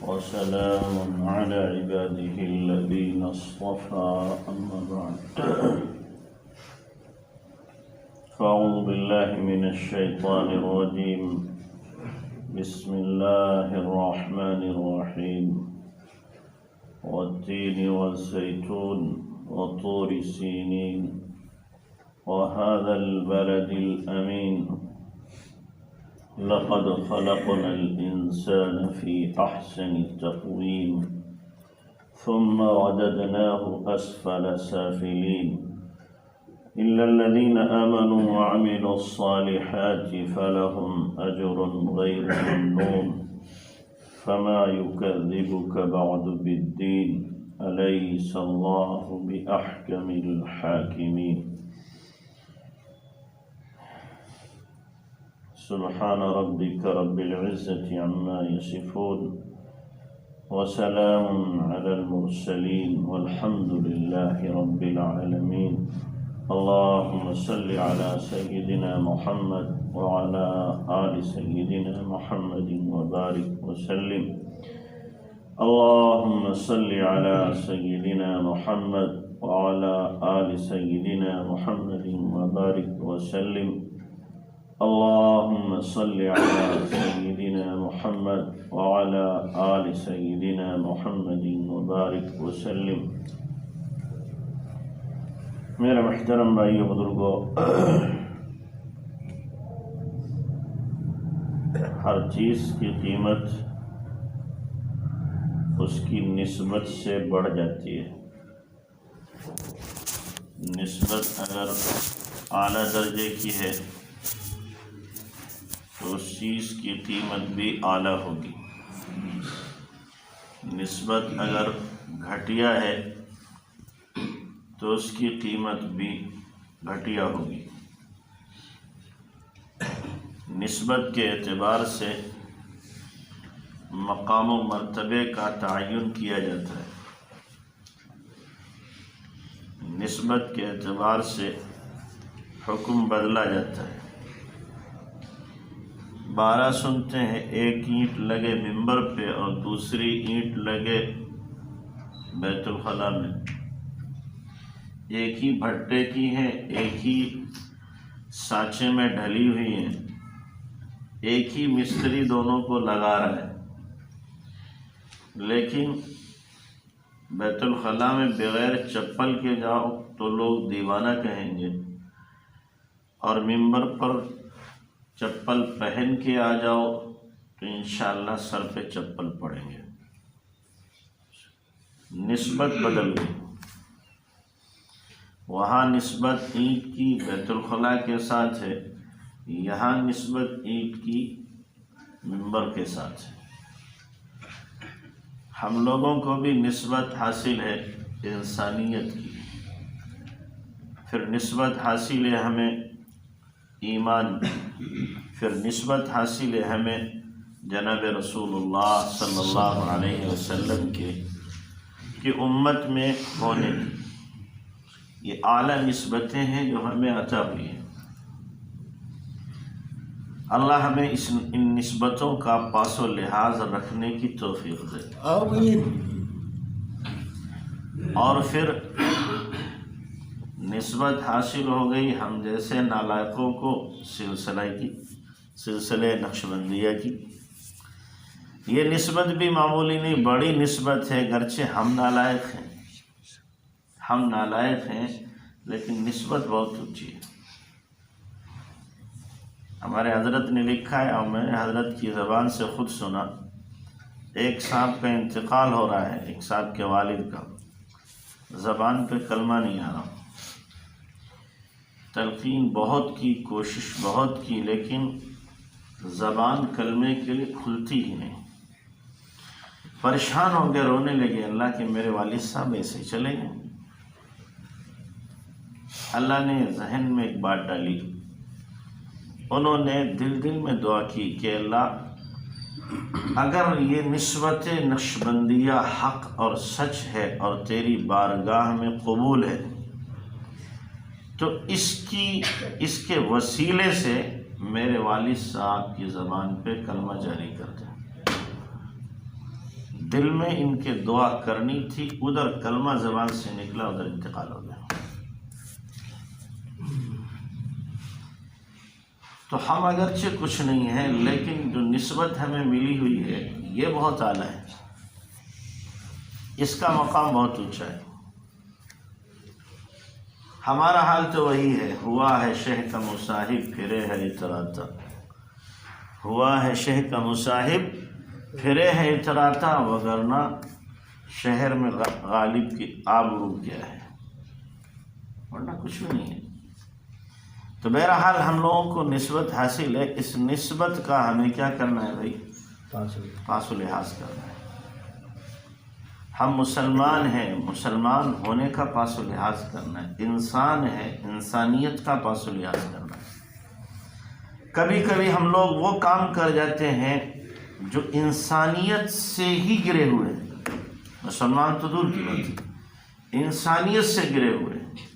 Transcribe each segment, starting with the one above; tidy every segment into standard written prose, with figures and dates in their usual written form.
وسلام على عباده الذين اصطفى أما بعد فأعوذ بالله من الشيطان الرجيم بسم الله الرحمن الرحيم والتين والزيتون وطور سينين وهذا البلد الأمين لقد خلقنا الإنسان في أحسن تقويم ثم رددناه أسفل سافلين إلا الذين آمنوا وعملوا الصالحات فلهم أجر غير ممنون فما يكذبك بعد بالدين أليس الله بأحكم الحاكمين سبحان ربك رب العزة عما يصفون وسلام على المرسلين والحمد لله رب العالمين اللهم صل على سيدنا محمد وعلى آل سيدنا محمد وبارك وسلم اللهم صل على سيدنا محمد وعلى آل سيدنا محمد وبارك وسلم اللهم صل على سيدنا محمد وعلى آل سيدنا محمد وبارك وسلم میرے محترم بھائیو بزرگوں، ہر چیز کی قیمت اس کی نسبت سے بڑھ جاتی ہے۔ نسبت اگر اعلیٰ درجے کی ہے تو اس چیز کی قیمت بھی اعلیٰ ہوگی، نسبت اگر گھٹیا ہے تو اس کی قیمت بھی گھٹیا ہوگی۔ نسبت کے اعتبار سے مقام و مرتبے کا تعین کیا جاتا ہے، نسبت کے اعتبار سے حکم بدلا جاتا ہے۔ 12 سنتے ہیں، ایک اینٹ لگے منبر پہ اور دوسری اینٹ لگے بیت الخلاء میں، ایک ہی بھٹے کی ہیں، ایک ہی سانچے میں ڈھلی ہوئی ہیں، ایک ہی مستری دونوں کو لگا رہا ہے، لیکن بیت الخلاء میں بغیر چپل کے جاؤ تو لوگ دیوانہ کہیں گے، اور منبر پر چپل پہن کے آ جاؤ تو انشاءاللہ سر پہ چپل پڑیں گے۔ نسبت بدل گئی، وہاں نسبت اینٹ کی بیت الخلاء کے ساتھ ہے، یہاں نسبت اینٹ کی منبر کے ساتھ ہے۔ ہم لوگوں کو بھی نسبت حاصل ہے انسانیت کی، پھر نسبت حاصل ہے ہمیں ایمان کی، پھر نسبت حاصل ہے ہمیں جناب رسول اللہ صلی اللہ علیہ وسلم کی امت میں ہونے کی۔ یہ اعلیٰ نسبتیں ہیں جو ہمیں عطا ہوئی ہیں۔ اللہ ہمیں ان نسبتوں کا پاس و لحاظ رکھنے کی توفیق دے، اور پھر نسبت حاصل ہو گئی ہم جیسے نالائقوں کو سلسلہ نقشبندیہ کی۔ یہ نسبت بھی معمولی نہیں، بڑی نسبت ہے، گرچہ ہم نالائق ہیں لیکن نسبت بہت اونچی ہے۔ ہمارے حضرت نے لکھا ہے اور میں نے حضرت کی زبان سے خود سنا، ایک صاحب کا انتقال ہو رہا ہے، ایک صاحب کے والد کا، زبان پہ کلمہ نہیں آ رہا، تلقین بہت کی، کوشش بہت کی، لیکن زبان کلمے کے لیے کھلتی ہی نہیں۔ پریشان ہو گئے، رونے لگے، اللہ کہ میرے والد صاحب ایسے چلے گئے۔ اللہ نے ذہن میں ایک بات ڈالی، انہوں نے دل میں دعا کی کہ اللہ اگر یہ نسبت نقشبندیہ حق اور سچ ہے اور تیری بارگاہ میں قبول ہے تو اس کے وسیلے سے میرے والد صاحب کی زبان پہ کلمہ جاری کر دیں۔ دل میں ان کے دعا کرنی تھی، ادھر کلمہ زبان سے نکلا، ادھر انتقال ہو گیا۔ تو ہم اگرچہ کچھ نہیں ہیں، لیکن جو نسبت ہمیں ملی ہوئی ہے یہ بہت اعلیٰ ہے، اس کا مقام بہت اونچا ہے۔ ہمارا حال تو وہی ہے، ہوا ہے شہ کا مصاحب پھرے ہے اتراتا، ہوا ہے شہ کا مصاحب پھرے ہے اتراتا، وگرنہ شہر میں غالب کی آبرو کیا ہے، ورنہ کچھ بھی نہیں ہے۔ تو بہرحال ہم لوگوں کو نسبت حاصل ہے، اس نسبت کا ہمیں کیا کرنا ہے بھائی؟ پاس و لحاظ کرنا ہے۔ ہم مسلمان ہیں، مسلمان ہونے کا پاس و لحاظ کرنا ہے، انسان ہے، انسانیت کا پاس و لحاظ کرنا ہے۔ کبھی کبھی ہم لوگ وہ کام کر جاتے ہیں جو انسانیت سے ہی گرے ہوئے ہیں، مسلمان تو دور کی بات ہے، انسانیت سے گرے ہوئے ہیں،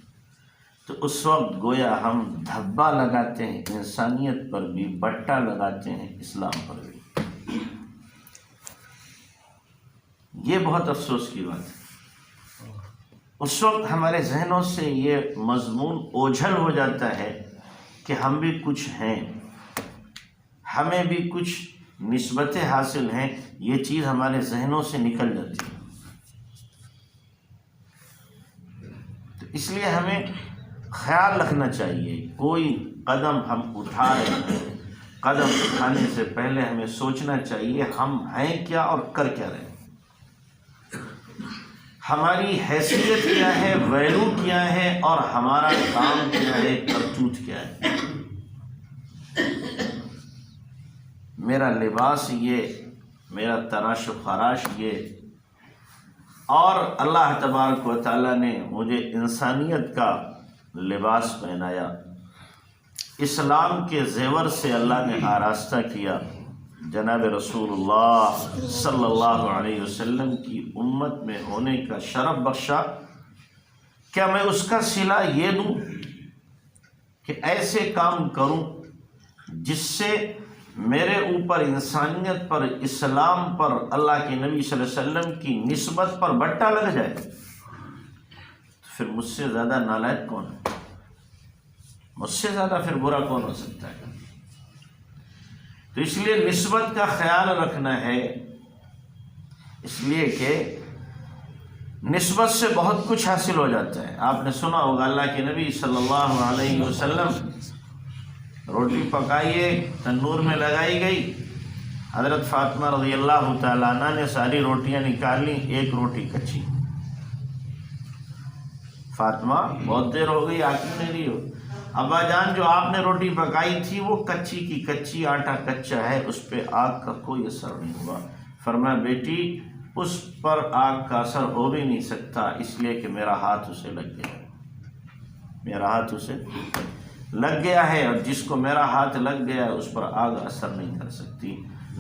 تو اس وقت گویا ہم دھبا لگاتے ہیں انسانیت پر بھی، بٹا لگاتے ہیں اسلام پر بھی۔ یہ بہت افسوس کی بات ہے۔ اس وقت ہمارے ذہنوں سے یہ مضمون اوجھل ہو جاتا ہے کہ ہم بھی کچھ ہیں، ہمیں بھی کچھ نسبتیں حاصل ہیں، یہ چیز ہمارے ذہنوں سے نکل جاتی ہے۔ تو اس لیے ہمیں خیال رکھنا چاہیے، کوئی قدم ہم اٹھا رہے ہیں، قدم اٹھانے سے پہلے ہمیں سوچنا چاہیے ہم ہیں کیا اور کر کیا رہے ہیں، ہماری حیثیت کیا ہے، ویلو کیا ہے، اور ہمارا کام کیا ہے، کرتوت کیا ہے۔ میرا لباس یہ، میرا تراش و خراش یہ، اور اللہ تبارک و تعالیٰ نے مجھے انسانیت کا لباس پہنایا، اسلام کے زیور سے اللہ نے آراستہ کیا، جناب رسول اللہ صلی اللہ علیہ وسلم کی امت میں ہونے کا شرف بخشا۔ کیا میں اس کا صلہ یہ دوں کہ ایسے کام کروں جس سے میرے اوپر، انسانیت پر، اسلام پر، اللہ کے نبی صلی اللہ علیہ وسلم کی نسبت پر بٹا لگ جائے؟ تو پھر مجھ سے زیادہ نالائق کون ہے؟ مجھ سے زیادہ پھر برا کون ہو سکتا ہے؟ تو اس لیے نسبت کا خیال رکھنا ہے، اس لیے کہ نسبت سے بہت کچھ حاصل ہو جاتا ہے۔ آپ نے سنا ہوگا اللہ کے نبی صلی اللہ علیہ وسلم، روٹی پکائیے، تنور میں لگائی گئی، حضرت فاطمہ رضی اللہ تعالیٰ عنہ نے ساری روٹیاں نکال لیں، ایک روٹی کچی۔ فاطمہ بہت دیر ہو گئی، آ کیوں نہیں رہی ہو؟ ابا جان، جو آپ نے روٹی پکائی تھی وہ کچی کی کچی، آٹا کچا ہے، اس پہ آگ کا کوئی اثر نہیں ہوا۔ فرمایا بیٹی، اس پر آگ کا اثر ہو بھی نہیں سکتا، اس لیے کہ میرا ہاتھ اسے لگ گیا ہے، میرا ہاتھ اسے لگ گیا ہے، اور جس کو میرا ہاتھ لگ گیا ہے اس پر آگ اثر نہیں کر سکتی۔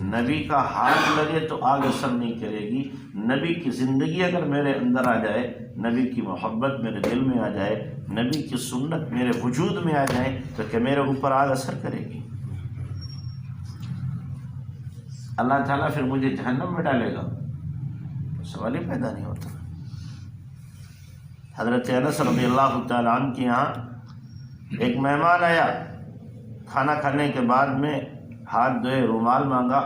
نبی کا ہاتھ لگے تو آگ اثر نہیں کرے گی، نبی کی زندگی اگر میرے اندر آ جائے، نبی کی محبت میرے دل میں آ جائے، نبی کی سنت میرے وجود میں آ جائے، تو کہ میرے اوپر آگ اثر کرے گی؟ اللہ تعالیٰ پھر مجھے جہنم میں ڈالے گا؟ سوال ہی پیدا نہیں ہوتا۔ حضرت انس رضی اللہ تعالیٰ عنہ کے یہاں ایک مہمان آیا، کھانا کھانے کے بعد میں ہاتھ دھوئے، رومال مانگا،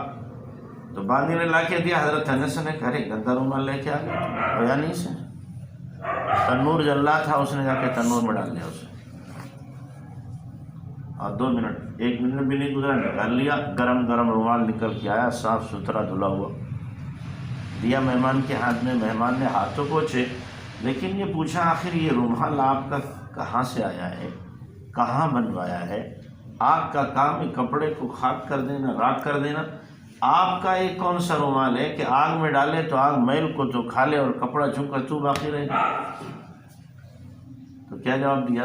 تو باندھی نے لا کے دیا۔ حضرت انس نے کہا گندا رومال لے کے آ گیا، ہویا نہیں سے، تنور جل رہا تھا، اس نے جا کے تنور میں ڈال دیا اسے، اور 2 منٹ 1 منٹ بھی نہیں گزرا، نکال لیا، گرم گرم رومال نکل کے آیا، صاف ستھرا دھلا ہوا، دیا مہمان کے ہاتھ میں۔ مہمان نے ہاتھوں پوچھے، لیکن یہ پوچھا آخر یہ رومال آپ کا کہاں سے آیا ہے، کہاں بنوایا ہے؟ آگ کا کام ہے کپڑے کو خاک کر دینا، راکھ کر دینا، آپ کا ایک کون سا رومال ہے کہ آگ میں ڈالے تو آگ میل کو تو کھا لے اور کپڑا چھو تو باقی رہے گا؟ تو کیا جواب دیا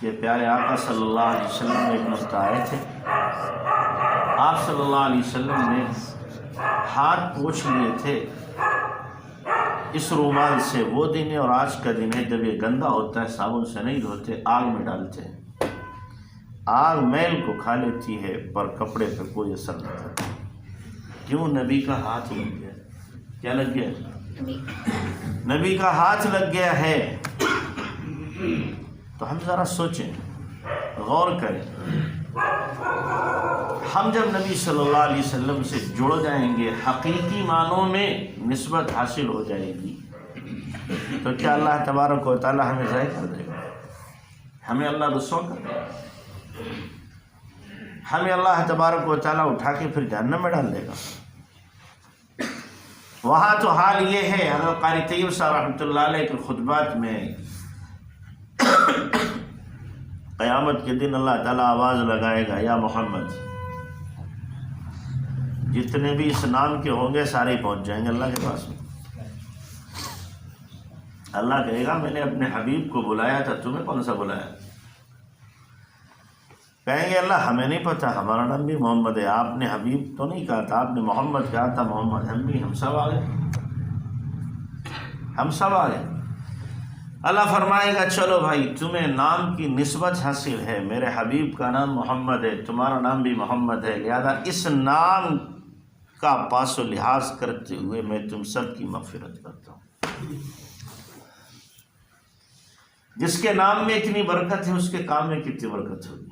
کہ پیارے آقا صلی اللہ علیہ وسلم نے ایک مرتبہ آئے تھے، آپ صلی اللہ علیہ وسلم نے ہاتھ پوچھ لیے تھے اس رومال سے، وہ دن ہے اور آج کا دن ہے جب یہ گندا ہوتا ہے، صابن سے نہیں دھوتے، آگ میں ڈالتے ہیں، آگ میل کو کھا لیتی ہے پر کپڑے پہ کوئی اثر نہیں کرتا۔ کیوں؟ نبی کا ہاتھ لگ گیا، کیا لگ گیا؟ نبی کا ہاتھ لگ گیا ہے۔ تو ہم ذرا سوچیں، غور کریں، ہم جب نبی صلی اللہ علیہ وسلم سے جڑ جائیں گے، حقیقی معنوں میں نسبت حاصل ہو جائے گی، تو کیا اللہ تبارک و تعالی ہمیں ضائع کر دے گا؟ ہمیں اللہ رسوا کر دے گا؟ ہمیں اللہ تبارک و تعالی اٹھا کے پھر جہنم میں ڈال دے گا؟ وہاں تو حال یہ ہے، حضرت قاری طیب صاحب رحمۃ اللہ علیہ کے خطبات میں قیامت کے دن اللہ تعالیٰ آواز لگائے گا، یا محمد، جتنے بھی اس نام کے ہوں گے سارے پہنچ جائیں گے اللہ کے پاس میں۔ اللہ کہے گا میں نے اپنے حبیب کو بلایا تھا، تمہیں کون سا بلایا؟ کہیں گے اللہ ہمیں نہیں پتہ، ہمارا نام بھی محمد ہے، آپ نے حبیب تو نہیں کہا تھا، آپ نے محمد کہا تھا، محمد ہم سب آ گئے، ہم سب آ گئے۔ اللہ فرمائے گا چلو بھائی، تمہیں نام کی نسبت حاصل ہے، میرے حبیب کا نام محمد ہے، تمہارا نام بھی محمد ہے، لہذا اس نام کا پاس و لحاظ کرتے ہوئے میں تم سب کی مغفرت کرتا ہوں۔ جس کے نام میں اتنی برکت ہے، اس کے کام میں کتنی برکت ہوگی،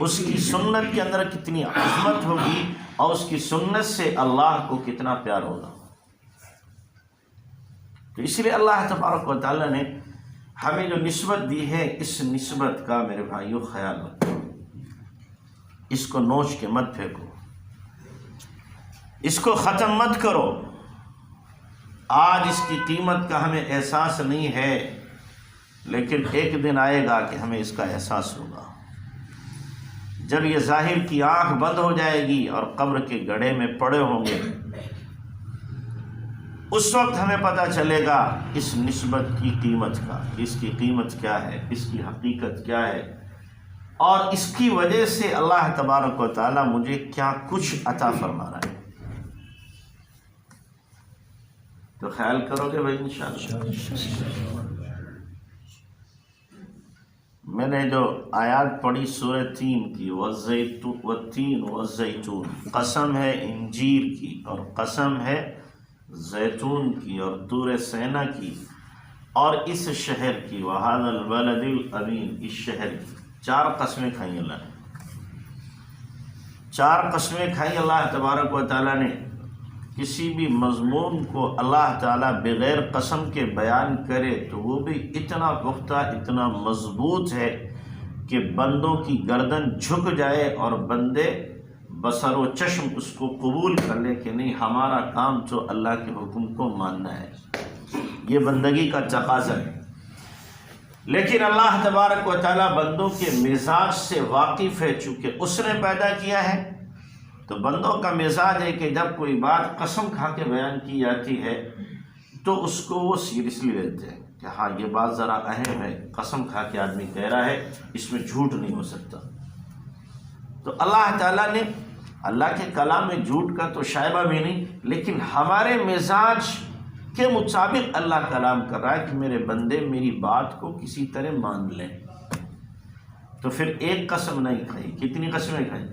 اس کی سنت کے اندر کتنی عظمت ہوگی، اور اس کی سنت سے اللہ کو کتنا پیار ہوگا۔ تو اس لیے اللہ تبارک و تعالیٰ نے ہمیں جو نسبت دی ہے، اس نسبت کا میرے بھائیو خیال رکھو، اس کو نوچ کے مت پھینکو، اس کو ختم مت کرو۔ آج اس کی قیمت کا ہمیں احساس نہیں ہے، لیکن ایک دن آئے گا کہ ہمیں اس کا احساس ہوگا، جب یہ ظاہر کی آنکھ بند ہو جائے گی اور قبر کے گڑھے میں پڑے ہوں گے، اس وقت ہمیں پتہ چلے گا اس نسبت کی قیمت کا، اس کی قیمت کیا ہے، اس کی حقیقت کیا ہے، اور اس کی وجہ سے اللہ تبارک و تعالیٰ مجھے کیا کچھ عطا فرما رہا ہے۔ تو خیال کرو گے بھائی انشاءاللہ۔ میں نے جو آیات پڑھی سورہ 3 کی، والتین والزیتون، قسم ہے انجیر کی، اور قسم ہے زیتون کی، اور طور سینا کی، اور اس شہر کی، وہذا البلد الامین، اس شہر کی، 4 قسمیں کھائیں اللہ نے، 4 قسمیں کھائیں اللہ تبارک و تعالیٰ نے۔ کسی بھی مضمون کو اللہ تعالیٰ بغیر قسم کے بیان کرے تو وہ بھی اتنا پختہ، اتنا مضبوط ہے کہ بندوں کی گردن جھک جائے اور بندے بصر و چشم اس کو قبول کر لے کہ نہیں، ہمارا کام تو اللہ کے حکم کو ماننا ہے، یہ بندگی کا تقاضا ہے۔ لیکن اللہ تبارک و تعالیٰ بندوں کے مزاج سے واقف ہے، چونکہ اس نے پیدا کیا ہے، تو بندوں کا مزاج ہے کہ جب کوئی بات قسم کھا کے بیان کی جاتی ہے تو اس کو وہ سیریسلی لیتے ہیں کہ ہاں یہ بات ذرا اہم ہے، قسم کھا کے آدمی کہہ رہا ہے، اس میں جھوٹ نہیں ہو سکتا۔ تو اللہ تعالیٰ نے، اللہ کے کلام میں جھوٹ کا تو شائبہ بھی نہیں، لیکن ہمارے مزاج کے مطابق اللہ کلام کر رہا ہے کہ میرے بندے میری بات کو کسی طرح مان لیں۔ تو پھر ایک قسم نہیں کھائی، کتنی قسمیں کھائیں؟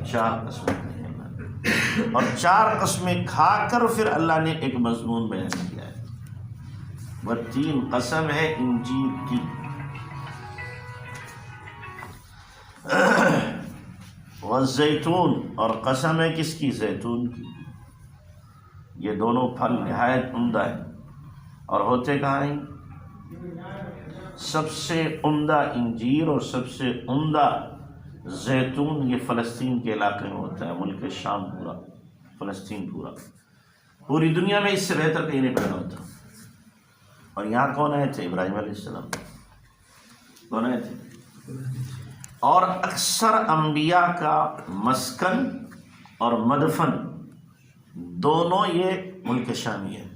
4 قسمیں کھائیں اللہ نے، اور 4 قسمیں کھا کر پھر اللہ نے ایک مضمون بیان کیا ہے۔ وہ 3 قسم ہے انجیر کی، والزیتون، اور قسم ہے کس کی؟ زیتون کی۔ یہ دونوں پھل نہایت عمدہ ہیں، اور ہوتے کہاں ہیں؟ سب سے عمدہ انجیر اور سب سے عمدہ زیتون یہ فلسطین کے علاقے میں ہوتا ہے، ملک شام پورا، فلسطین پورا، پوری دنیا میں اس سے بہتر کہیں نہیں پیدا ہوتا۔ اور یہاں کون آئے تھے؟ ابراہیم علیہ السلام کون آئے تھے؟ اور اکثر انبیاء کا مسکن اور مدفن دونوں یہ ملک شامی ہے،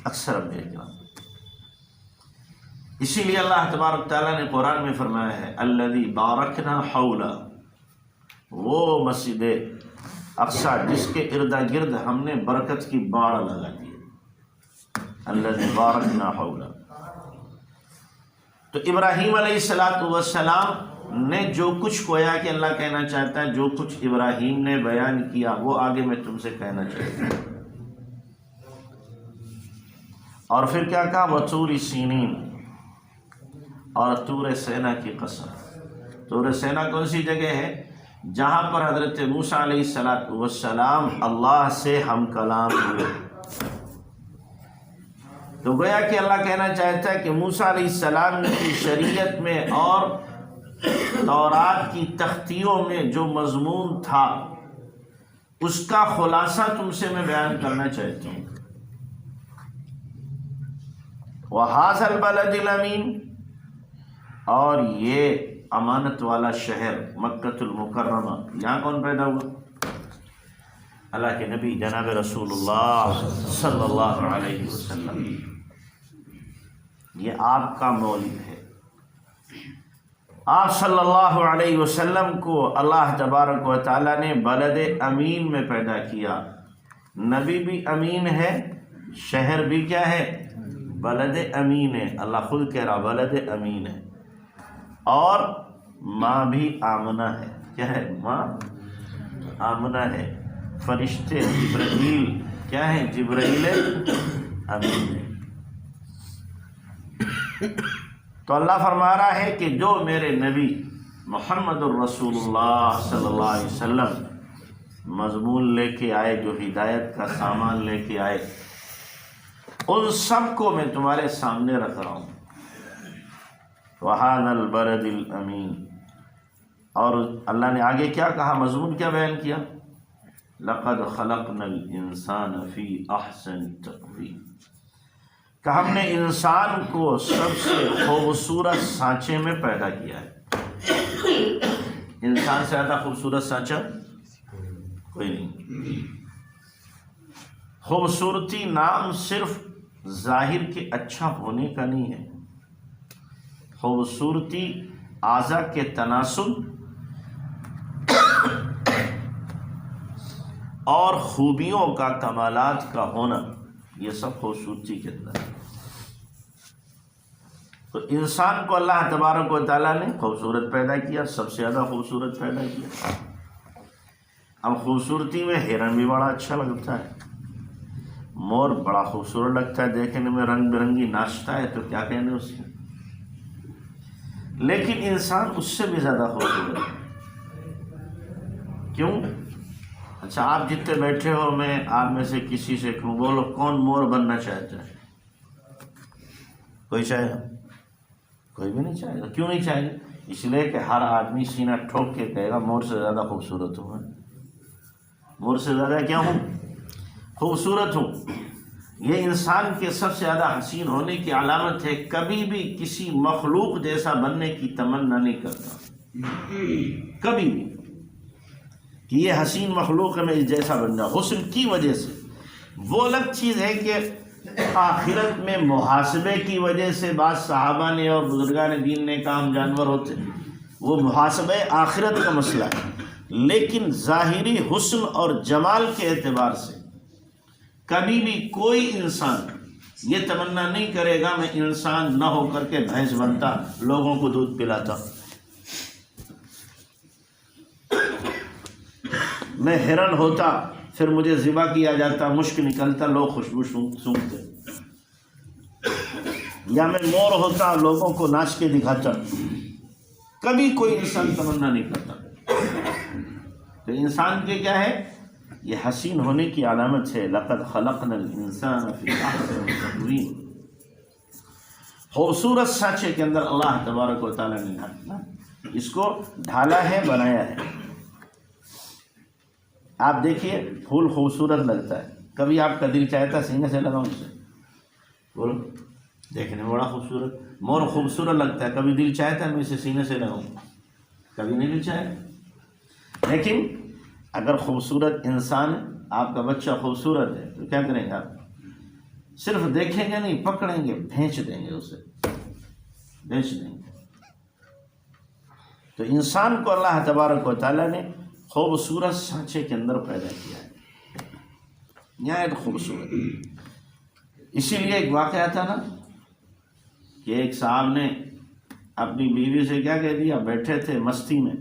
اکثر انبیاء کا۔ اسی لیے اللہ تبارک تعالیٰ نے قرآن میں فرمایا ہے الذی بارکنا حولہ، وہ مسجد اقصیٰ جس کے ارد گرد ہم نے برکت کی باڑ لگا دی، الذی بارکنا حولہ۔ تو ابراہیم علیہ السلام نے جو کچھ گویا کہ اللہ کہنا چاہتا ہے، جو کچھ ابراہیم نے بیان کیا وہ آگے میں تم سے کہنا چاہتا ہوں۔ اور پھر کیا کہا؟ وطور سینین، اور طور سینا کی قسم۔ طور سینا کون سی جگہ ہے؟ جہاں پر حضرت موسیٰ علیہ السلام اللہ سے ہم کلام ہوئے۔ تو گویا کہ اللہ کہنا چاہتا ہے کہ موسیٰ علیہ السلام کی شریعت میں اور تورات کی تختیوں میں جو مضمون تھا اس کا خلاصہ تم سے میں بیان کرنا چاہتا ہوں۔ وَهَذَا الْبَلَدِ الْأَمِينَ، اور یہ امانت والا شہر مکۃ المکرمہ، یہاں کون پیدا ہوا؟ اللہ کے نبی جناب رسول اللہ صلی اللہ علیہ وسلم۔ یہ آپ کا مولد ہے۔ آپ صلی اللہ علیہ وسلم کو اللہ تبارک و تعالیٰ نے بلد امین میں پیدا کیا۔ نبی بھی امین ہے، شہر بھی کیا ہے؟ بلد امین ہے۔ اللہ خود کہہ رہا بلد امین ہے، اور ماں بھی آمنہ ہے۔ کیا ہے؟ ماں آمنہ ہے۔ فرشتے جبرائیل کیا ہے؟ جبرائیل امین ہے۔ تو اللہ فرما رہا ہے کہ جو میرے نبی محمد الرسول اللہ صلی اللہ علیہ وسلم مضمون لے کے آئے، جو ہدایت کا سامان لے کے آئے، ان سب کو میں تمہارے سامنے رکھ رہا ہوں۔ وَهَذَا الْبَلَدِ الْأَمِينَ، اور اللہ نے آگے کیا کہا؟ مضمون کیا بیان کیا؟ لَقَدْ خَلَقْنَا الْإِنسَانَ فِي أَحْسَنِ تَقْوِيمٍ، کہ ہم نے انسان کو سب سے خوبصورت سانچے میں پیدا کیا ہے۔ انسان سے زیادہ خوبصورت سانچہ کوئی نہیں۔ خوبصورتی نام صرف ظاہر کے اچھا ہونے کا نہیں ہے، خوبصورتی اعضاء کے تناسب اور خوبیوں کا، کمالات کا ہونا، یہ سب خوبصورتی کے اندر ہے۔ تو انسان کو اللہ تبارک و تعالیٰ نے خوبصورت پیدا کیا، سب سے زیادہ خوبصورت پیدا کیا۔ اب خوبصورتی میں ہرن بھی بڑا اچھا لگتا ہے، مور بڑا خوبصورت لگتا ہے، دیکھنے میں رنگ برنگی ناچتا ہے، تو کیا کہنے اس کے، لیکن انسان اس سے بھی زیادہ خوبصورت ہے۔ کیوں؟ اچھا، آپ جتنے بیٹھے ہو، میں آپ میں سے کسی سے کہوں بولو کون مور بننا چاہتا ہے؟ کوئی چاہے گا؟ کوئی بھی نہیں چاہے گا۔ کیوں نہیں چاہے گا؟ اس لیے کہ ہر آدمی سینہ ٹھوک کے کہے گا مور سے زیادہ خوبصورت ہوں میں، مور سے زیادہ کیا ہوں؟ خوبصورت ہوں۔ یہ انسان کے سب سے زیادہ حسین ہونے کی علامت ہے۔ کبھی بھی کسی مخلوق جیسا بننے کی تمنا نہیں کرتا، کبھی بھی، کہ یہ حسین مخلوق میں اس جیسا بن جاؤ، حسن کی وجہ سے۔ وہ الگ چیز ہے کہ آخرت میں محاسبے کی وجہ سے بعض صحابہ نے اور بزرگان دین نے کہا ہم جانور ہوتے، وہ محاسبہ آخرت کا مسئلہ ہے، لیکن ظاہری حسن اور جمال کے اعتبار سے کبھی بھی کوئی انسان یہ تمنا نہیں کرے گا میں انسان نہ ہو کر کے بھینس بنتا، لوگوں کو دودھ پلاتا، میں ہرن ہوتا پھر مجھے ذبح کیا جاتا، مشک نکلتا، لوگ خوشبو سونگتے، یا میں مور ہوتا لوگوں کو ناچ کے دکھاتا۔ کبھی کوئی انسان تمنا نہیں کرتا۔ تو انسان کے کیا ہے؟ یہ حسین ہونے کی علامت ہے۔ لقد خلقنا الانسان فی احسن تقویم، خوبصورت سانچے کے اندر اللہ تبارک و تعالیٰ نے اس کو ڈھالا ہے، بنایا ہے۔ آپ دیکھیے پھول خوبصورت لگتا ہے، کبھی آپ کا دل چاہتا سینے سے لگاؤں اسے؟ بولو، دیکھنے میں بڑا خوبصورت مور خوبصورت لگتا ہے، کبھی دل چاہتا ہے میں اسے سینے سے لگاؤں؟ کبھی نہیں دل چاہے۔ لیکن اگر خوبصورت انسان، آپ کا بچہ خوبصورت ہے، تو کیا کریں گے آپ؟ صرف دیکھیں گے نہیں، پکڑیں گے، بھینچ دیں گے اسے، بھینچ دیں گے۔ تو انسان کو اللہ تبارک و تعالیٰ نے خوبصورت سانچے کے اندر پیدا کیا ہے، نہایت خوبصورت۔ اسی لیے ایک واقعہ تھا نا کہ ایک صاحب نے اپنی بیوی سے کیا کہہ دیا؟ بیٹھے تھے مستی میں،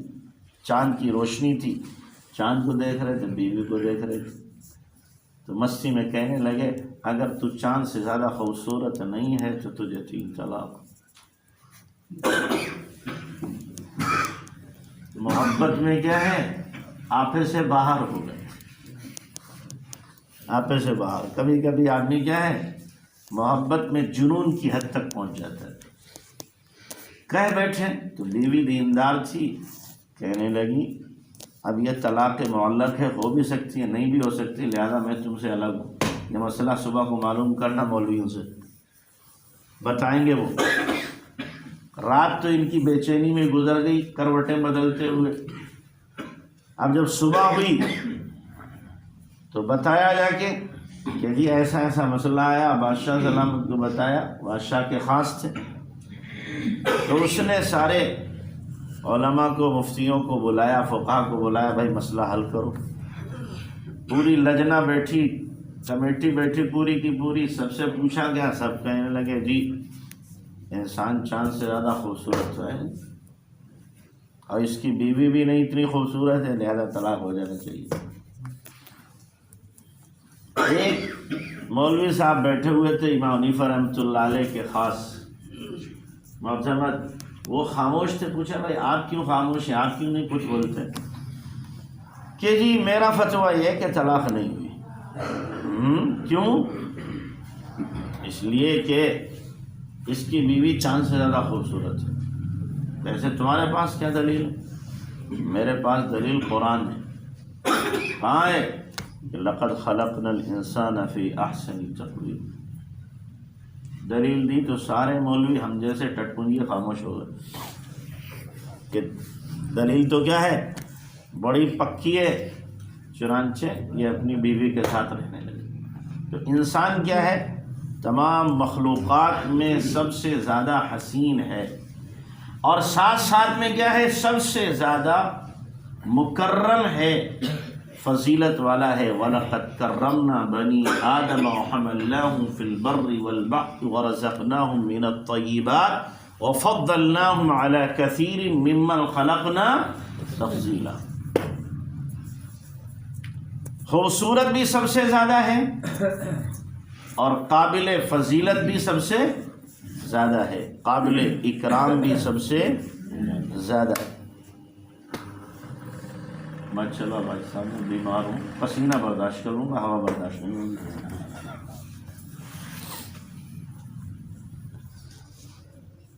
چاند کی روشنی تھی، چاند کو دیکھ رہے تھے، بیوی کو دیکھ رہے تھے، تو مستی میں کہنے لگے اگر تو چاند سے زیادہ خوبصورت نہیں ہے تو تجھے 3 طلاق۔ محبت میں کیا ہے؟ آپے سے باہر ہو گئے، آپے سے باہر۔ کبھی کبھی آدمی کیا ہے؟ محبت میں جنون کی حد تک پہنچ جاتا ہے۔ کہہ بیٹھے تو بیوی دیندار تھی، کہنے لگی اب یہ طلاق معلق ہے، ہو بھی سکتی ہے نہیں بھی ہو سکتی، لہذا میں تم سے الگ ہوں۔ یہ مسئلہ صبح کو معلوم کرنا مولویوں سے، بتائیں گے وہ۔ رات تو ان کی بے چینی میں گزر گئی کروٹیں بدلتے ہوئے۔ اب جب صبح ہوئی تو بتایا جا کے کہ جی ایسا ایسا مسئلہ آیا، بادشاہ سلامت کو بتایا، بادشاہ کے خاص تھے، تو اس نے سارے علماء کو، مفتیوں کو بلایا، فقہا کو بلایا، بھائی مسئلہ حل کرو۔ پوری لجنہ بیٹھی، کمیٹی بیٹھی پوری کی پوری، سب سے پوچھا گیا، سب کہنے لگے جی انسان چاند سے زیادہ خوبصورت ہے اور اس کی بیوی بھی نہیں اتنی خوبصورت ہے، لہذا طلاق ہو جانا چاہیے۔ ایک مولوی صاحب بیٹھے ہوئے تھے امام حنیفہ رحمۃ اللہ علیہ کے خاص معتمد، وہ خاموش تھے۔ پوچھا بھائی آپ کیوں خاموش ہیں، آپ کیوں نہیں کچھ بولتے؟ کہ جی میرا فتویٰ یہ کہ طلاق نہیں ہوئی۔ کیوں؟ اس لیے کہ اس کی بیوی چاند سے زیادہ خوبصورت ہے۔ ویسے تمہارے پاس کیا دلیل ہے؟ میرے پاس دلیل قرآن ہے۔ کہاں ہے؟ کہ لقد خلقنا الانسان فی احسن تقویم۔ دلیل دی تو سارے مولوی ہم جیسے ٹٹپنجی خاموش ہو گئے کہ دلیل تو کیا ہے؟ بڑی پکی ہے، چنانچہ یہ اپنی بیوی کے ساتھ رہنے لگے۔ تو انسان کیا ہے؟ تمام مخلوقات میں سب سے زیادہ حسین ہے، اور ساتھ ساتھ میں کیا ہے؟ سب سے زیادہ مکرم ہے، فضیلت والا ہے۔ وَلَقَدْ كَرَّمْنَا بَنِي آدَمَ وَحَمَلْنَاهُمْ فِي الْبَرِّ وَالْبَحْرِ وَرَزَقْنَاهُمْ مِنَ الطَّيِّبَاتِ وَفَضَّلْنَاهُمْ عَلَى كَثِيرٍ مِّمَّنْ خَلَقْنَا تَفْضِيلًا۔ خوبصورت بھی سب سے زیادہ ہے اور قابل فضیلت بھی سب سے زیادہ ہے، قابل اکرام بھی سب سے زیادہ ہے۔ میں چلا بھائی صاحب میں بیمار ہوں، پسینہ برداشت کروں گا، ہوا برداشت نہیں ہوگی۔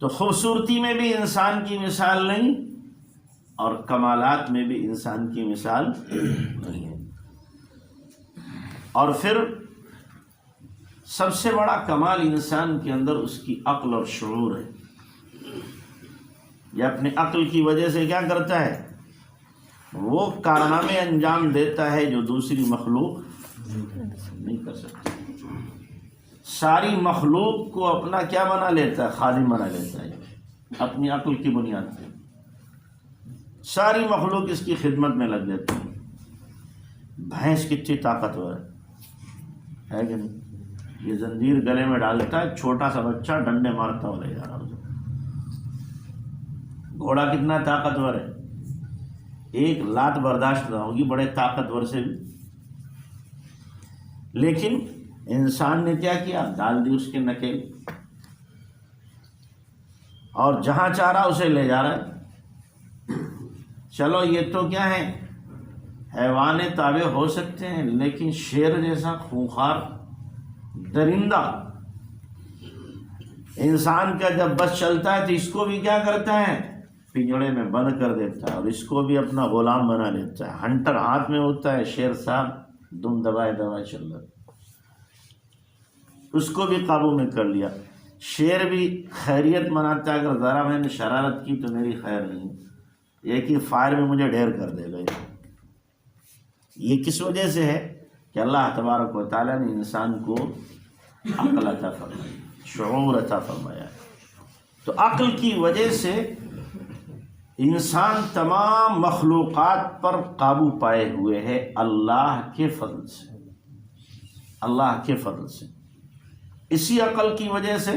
تو خوبصورتی میں بھی انسان کی مثال نہیں اور کمالات میں بھی انسان کی مثال نہیں ہے۔ اور پھر سب سے بڑا کمال انسان کے اندر اس کی عقل اور شعور ہے۔ یہ اپنے عقل کی وجہ سے کیا کرتا ہے؟ وہ کارنامے انجام دیتا ہے جو دوسری مخلوق نہیں کر سکتی۔ ساری مخلوق کو اپنا کیا بنا لیتا ہے؟ خادم بنا لیتا ہے اپنی عقل کی بنیاد پہ۔ ساری مخلوق اس کی خدمت میں لگ جاتی ہے۔ بھینس کتنی طاقتور ہے کہ نہیں؟ یہ زنجیر گلے میں ڈالتا ہے، چھوٹا سا بچہ ڈنڈے مارتا ہوا لے جا رہا ہے۔ گھوڑا کتنا طاقتور ہے، ایک لات برداشت نہ ہوگی بڑے طاقتور سے بھی، لیکن انسان نے کیا کیا؟ ڈال دی اس کے نکیل، اور جہاں چاہ رہا اسے لے جا رہا ہے۔ چلو یہ تو کیا ہے، حیوان تابع ہو سکتے ہیں، لیکن شیر جیسا خونخوار درندہ انسان کا جب بس چلتا ہے تو اس کو بھی کیا کرتا ہے؟ پنجڑے میں بند کر دیتا ہے اور اس کو بھی اپنا غلام بنا لیتا ہے۔ ہنٹر ہاتھ میں ہوتا ہے، شیر صاحب دم دبائے دبائے چل رہا، اس کو بھی قابو میں کر لیا۔ شیر بھی خیریت مناتا ہے، اگر ذرا میں نے شرارت کی تو میری خیر نہیں، ایک ہی فائر میں مجھے ڈھیر کر دے گا۔ یہ کس وجہ سے ہے؟ کہ اللہ تبارک و تعالیٰ نے انسان کو عقل عطا فرمائی، شعور عطا فرمایا۔ تو عقل کی وجہ سے انسان تمام مخلوقات پر قابو پائے ہوئے ہے اللہ کے فضل سے، اللہ کے فضل سے۔ اسی عقل کی وجہ سے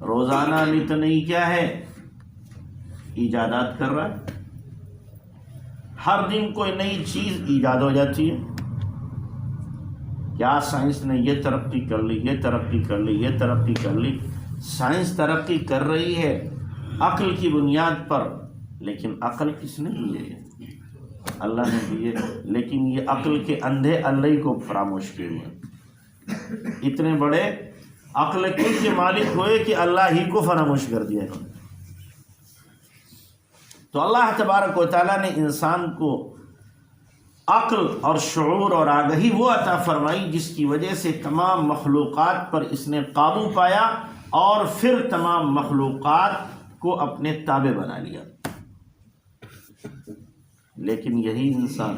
روزانہ نت نئی کیا ہے؟ ایجادات کر رہا ہے، ہر دن کوئی نئی چیز ایجاد ہو جاتی ہے. کیا سائنس نے یہ ترقی کر لی، یہ ترقی کر لی، یہ ترقی کر لی. سائنس ترقی کر رہی ہے عقل کی بنیاد پر، لیکن عقل کس نے دی ہے؟ اللہ نے دی ہے. لیکن یہ عقل کے اندھے اللہ کو فراموش کیے ہوئے، اتنے بڑے عقل کے مالک ہوئے کہ اللہ ہی کو فراموش کر دیا. تو اللہ تبارک و تعالیٰ نے انسان کو عقل اور شعور اور آگہی وہ عطا فرمائی جس کی وجہ سے تمام مخلوقات پر اس نے قابو پایا اور پھر تمام مخلوقات کو اپنے تابع بنا لیا. لیکن یہی انسان،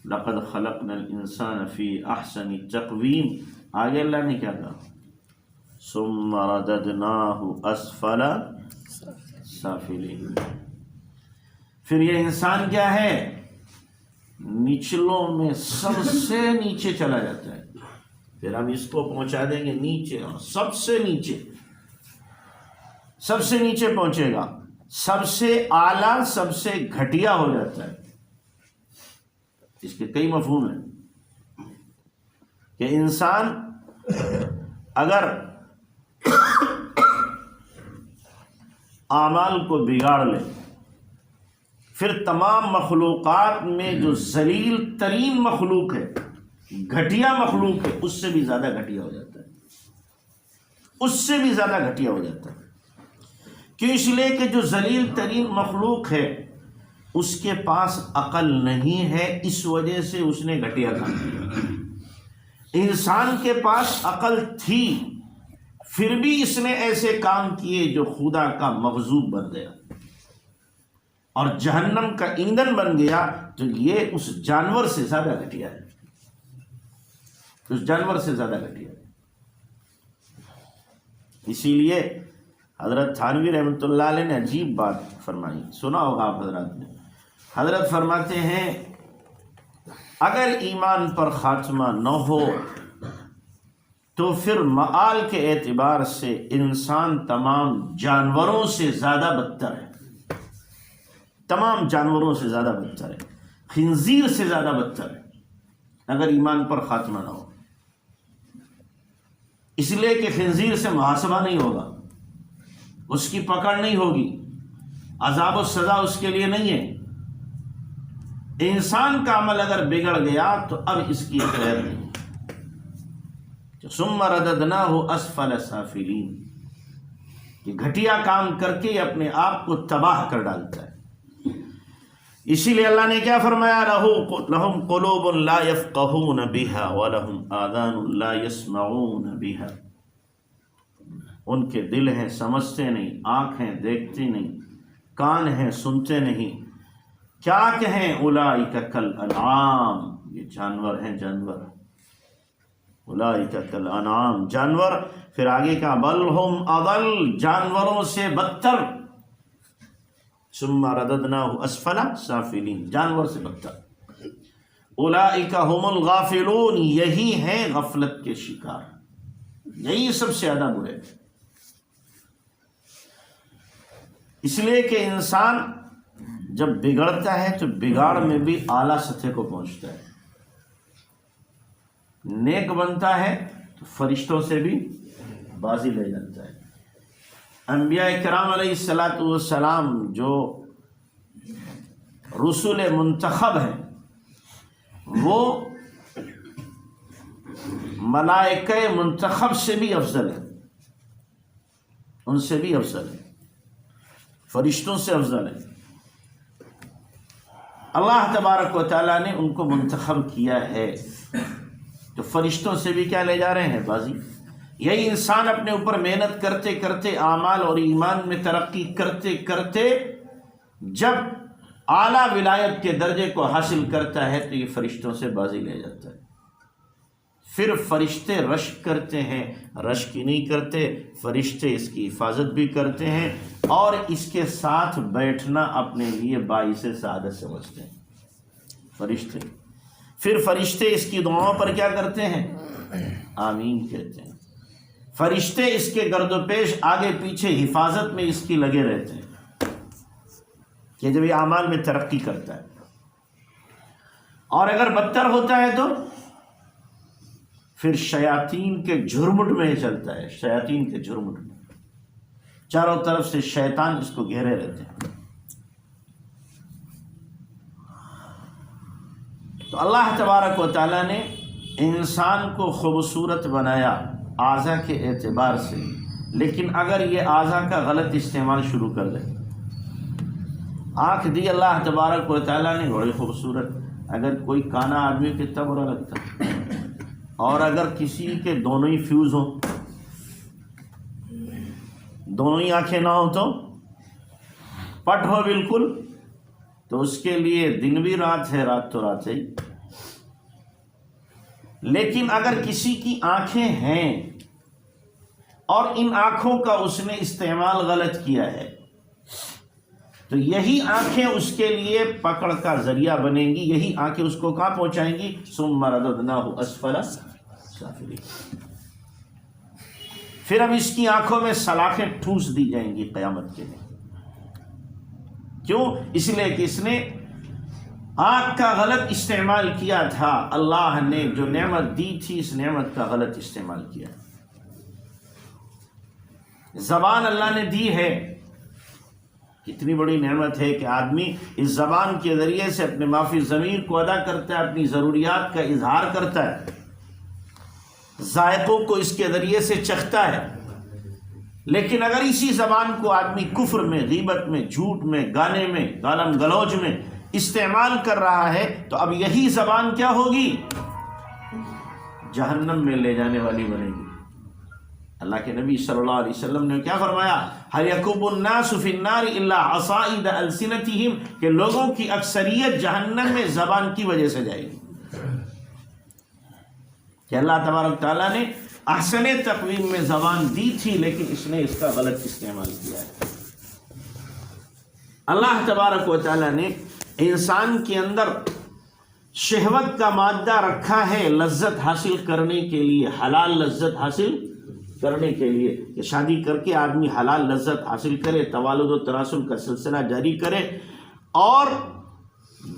لقد خلقنا الانسان فی احسن تقویم، آگے اللہ نے کیا کہا؟ ثم رددناہ اسفل سافلین. پھر یہ انسان کیا ہے؟ نچلوں میں سب سے نیچے چلا جاتا ہے. پھر ہم اس کو پہنچا دیں گے نیچے، اور سب سے نیچے، سب سے نیچے پہنچے گا، سب سے اعلیٰ سب سے گھٹیا ہو جاتا ہے. اس کے کئی مفہوم ہیں کہ انسان اگر اعمال کو بگاڑ لے، پھر تمام مخلوقات میں جو ذلیل ترین مخلوق ہے، گھٹیا مخلوق ہے، اس سے بھی زیادہ گھٹیا ہو جاتا ہے، اس سے بھی زیادہ گھٹیا ہو جاتا ہے. کیوں؟ اس لیے کہ جو ذلیل ترین مخلوق ہے اس کے پاس عقل نہیں ہے، اس وجہ سے اس نے گھٹیا کام کیا. انسان کے پاس عقل تھی، پھر بھی اس نے ایسے کام کیے جو خدا کا مغضوب بن گیا اور جہنم کا ایندھن بن گیا. تو یہ اس جانور سے زیادہ گھٹیا ہے، اس جانور سے زیادہ گھٹیا ہے. اسی لیے حضرت تھانوی رحمۃ اللہ علیہ نے عجیب بات فرمائی، سنا ہوگا آپ حضرات نے. حضرت فرماتے ہیں اگر ایمان پر خاتمہ نہ ہو تو پھر مآل کے اعتبار سے انسان تمام جانوروں سے زیادہ بدتر ہے، تمام جانوروں سے زیادہ بدتر ہے، خنزیر سے زیادہ بدتر ہے اگر ایمان پر خاتمہ نہ ہو. اس لیے کہ خنزیر سے محاسبہ نہیں ہوگا، اس کی پکڑ نہیں ہوگی، عذاب و سزا اس کے لیے نہیں ہے. انسان کا عمل اگر بگڑ گیا تو اب اس کی خیر نہیں. ثم رددناہ اسفل سافلین، کہ گھٹیا کام کر کے اپنے آپ کو تباہ کر ڈالتا ہے. اسی لیے اللہ نے کیا فرمایا؟ لہم قلوب لا یفقہون بہا ولہم آذان لا یسمعون بہا. ان کے دل ہیں سمجھتے نہیں، آنکھیں دیکھتے نہیں، کان ہیں سنتے نہیں. کیا کہیں؟ اولئک کالانعام، یہ جانور ہیں، جانور. اولئک کالانعام، جانور. پھر آگے کا بل ہم اضل، جانوروں سے بدتر. ثم رددناہ اسفل سافلین، جانور سے بدتر. اولئک هم الغافلون، یہی ہیں غفلت کے شکار، یہی سب سے زیادہ برے. اس لیے کہ انسان جب بگڑتا ہے تو بگاڑ میں بھی اعلیٰ سطح کو پہنچتا ہے. نیک بنتا ہے تو فرشتوں سے بھی بازی لے جاتا ہے. انبیاء کرام علیہ الصلاۃ والسلام جو رسول منتخب ہیں، وہ ملائکہ منتخب سے بھی افضل ہیں، ان سے بھی افضل ہیں، فرشتوں سے افضل ہیں. اللہ تبارک و تعالیٰ نے ان کو منتخب کیا ہے، تو فرشتوں سے بھی کیا لے جا رہے ہیں؟ بازی. یہی انسان اپنے اوپر محنت کرتے کرتے، اعمال اور ایمان میں ترقی کرتے کرتے جب اعلیٰ ولایت کے درجے کو حاصل کرتا ہے تو یہ فرشتوں سے بازی لے جاتا ہے. پھر فرشتے رشک کرتے ہیں، رشک ہی نہیں کرتے، فرشتے اس کی حفاظت بھی کرتے ہیں اور اس کے ساتھ بیٹھنا اپنے لیے باعث سعادت سمجھتے ہیں فرشتے. پھر فرشتے اس کی دعاؤں پر کیا کرتے ہیں؟ آمین کہتے ہیں. فرشتے اس کے گرد و پیش، آگے پیچھے حفاظت میں اس کی لگے رہتے ہیں. کہ جب یہ اعمال میں ترقی کرتا ہے، اور اگر بدتر ہوتا ہے تو پھر شیاطین کے جھرمٹ میں چلتا ہے، شیاطین کے جھرمٹ میں، چاروں طرف سے شیطان اس کو گھیرے رہتے ہیں۔ تو اللہ تبارک و تعالیٰ نے انسان کو خوبصورت بنایا اعضاء کے اعتبار سے، لیکن اگر یہ اعضاء کا غلط استعمال شروع کر دے، آنکھ دی اللہ تبارک و تعالیٰ نے بڑی خوبصورت، اگر کوئی کانا آدمی کتنا برا لگتا ہے، اور اگر کسی کے دونوں ہی فیوز ہوں، دونوں ہی آنکھیں نہ ہوں تو پٹ ہو بالکل، تو اس کے لیے دن بھی رات ہے، رات تو رات ہے ہی۔ لیکن اگر کسی کی آنکھیں ہیں اور ان آنکھوں کا اس نے استعمال غلط کیا ہے، تو یہی آنکھیں اس کے لیے پکڑ کا ذریعہ بنیں گی، یہی آنکھیں اس کو کہاں پہنچائیں گی؟ ثم رددناہ اسفل سافلین۔ پھر اب اس کی آنکھوں میں سلاخیں ٹھوس دی جائیں گی قیامت کے دن۔ کیوں؟ اس لیے کہ اس نے آنکھ کا غلط استعمال کیا تھا، اللہ نے جو نعمت دی تھی اس نعمت کا غلط استعمال کیا۔ زبان اللہ نے دی ہے، کتنی بڑی نعمت ہے کہ آدمی اس زبان کے ذریعے سے اپنے معافی ضمیر کو ادا کرتا ہے، اپنی ضروریات کا اظہار کرتا ہے، ذائقوں کو اس کے ذریعے سے چکھتا ہے۔ لیکن اگر اسی زبان کو آدمی کفر میں، غیبت میں، جھوٹ میں، گانے میں، گالم گلوچ میں استعمال کر رہا ہے، تو اب یہی زبان کیا ہوگی؟ جہنم میں لے جانے والی بنے گی۔ اللہ کے نبی صلی اللہ علیہ وسلم نے کیا فرمایا؟ هل يكب الناس في النار الا عصائد السنتهم، کہ لوگوں کی اکثریت جہنم میں زبان کی وجہ سے جائے گی۔ کہ اللہ تبارک تعالیٰ نے احسن تقویم میں زبان دی تھی، لیکن اس نے اس کا غلط استعمال کیا ہے۔ اللہ تبارک و تعالیٰ نے انسان کے اندر شہوت کا مادہ رکھا ہے لذت حاصل کرنے کے لیے، حلال لذت حاصل کرنے کے لیے، کہ شادی کر کے آدمی حلال لذت حاصل کرے، توالد و تناسل کا سلسلہ جاری کرے، اور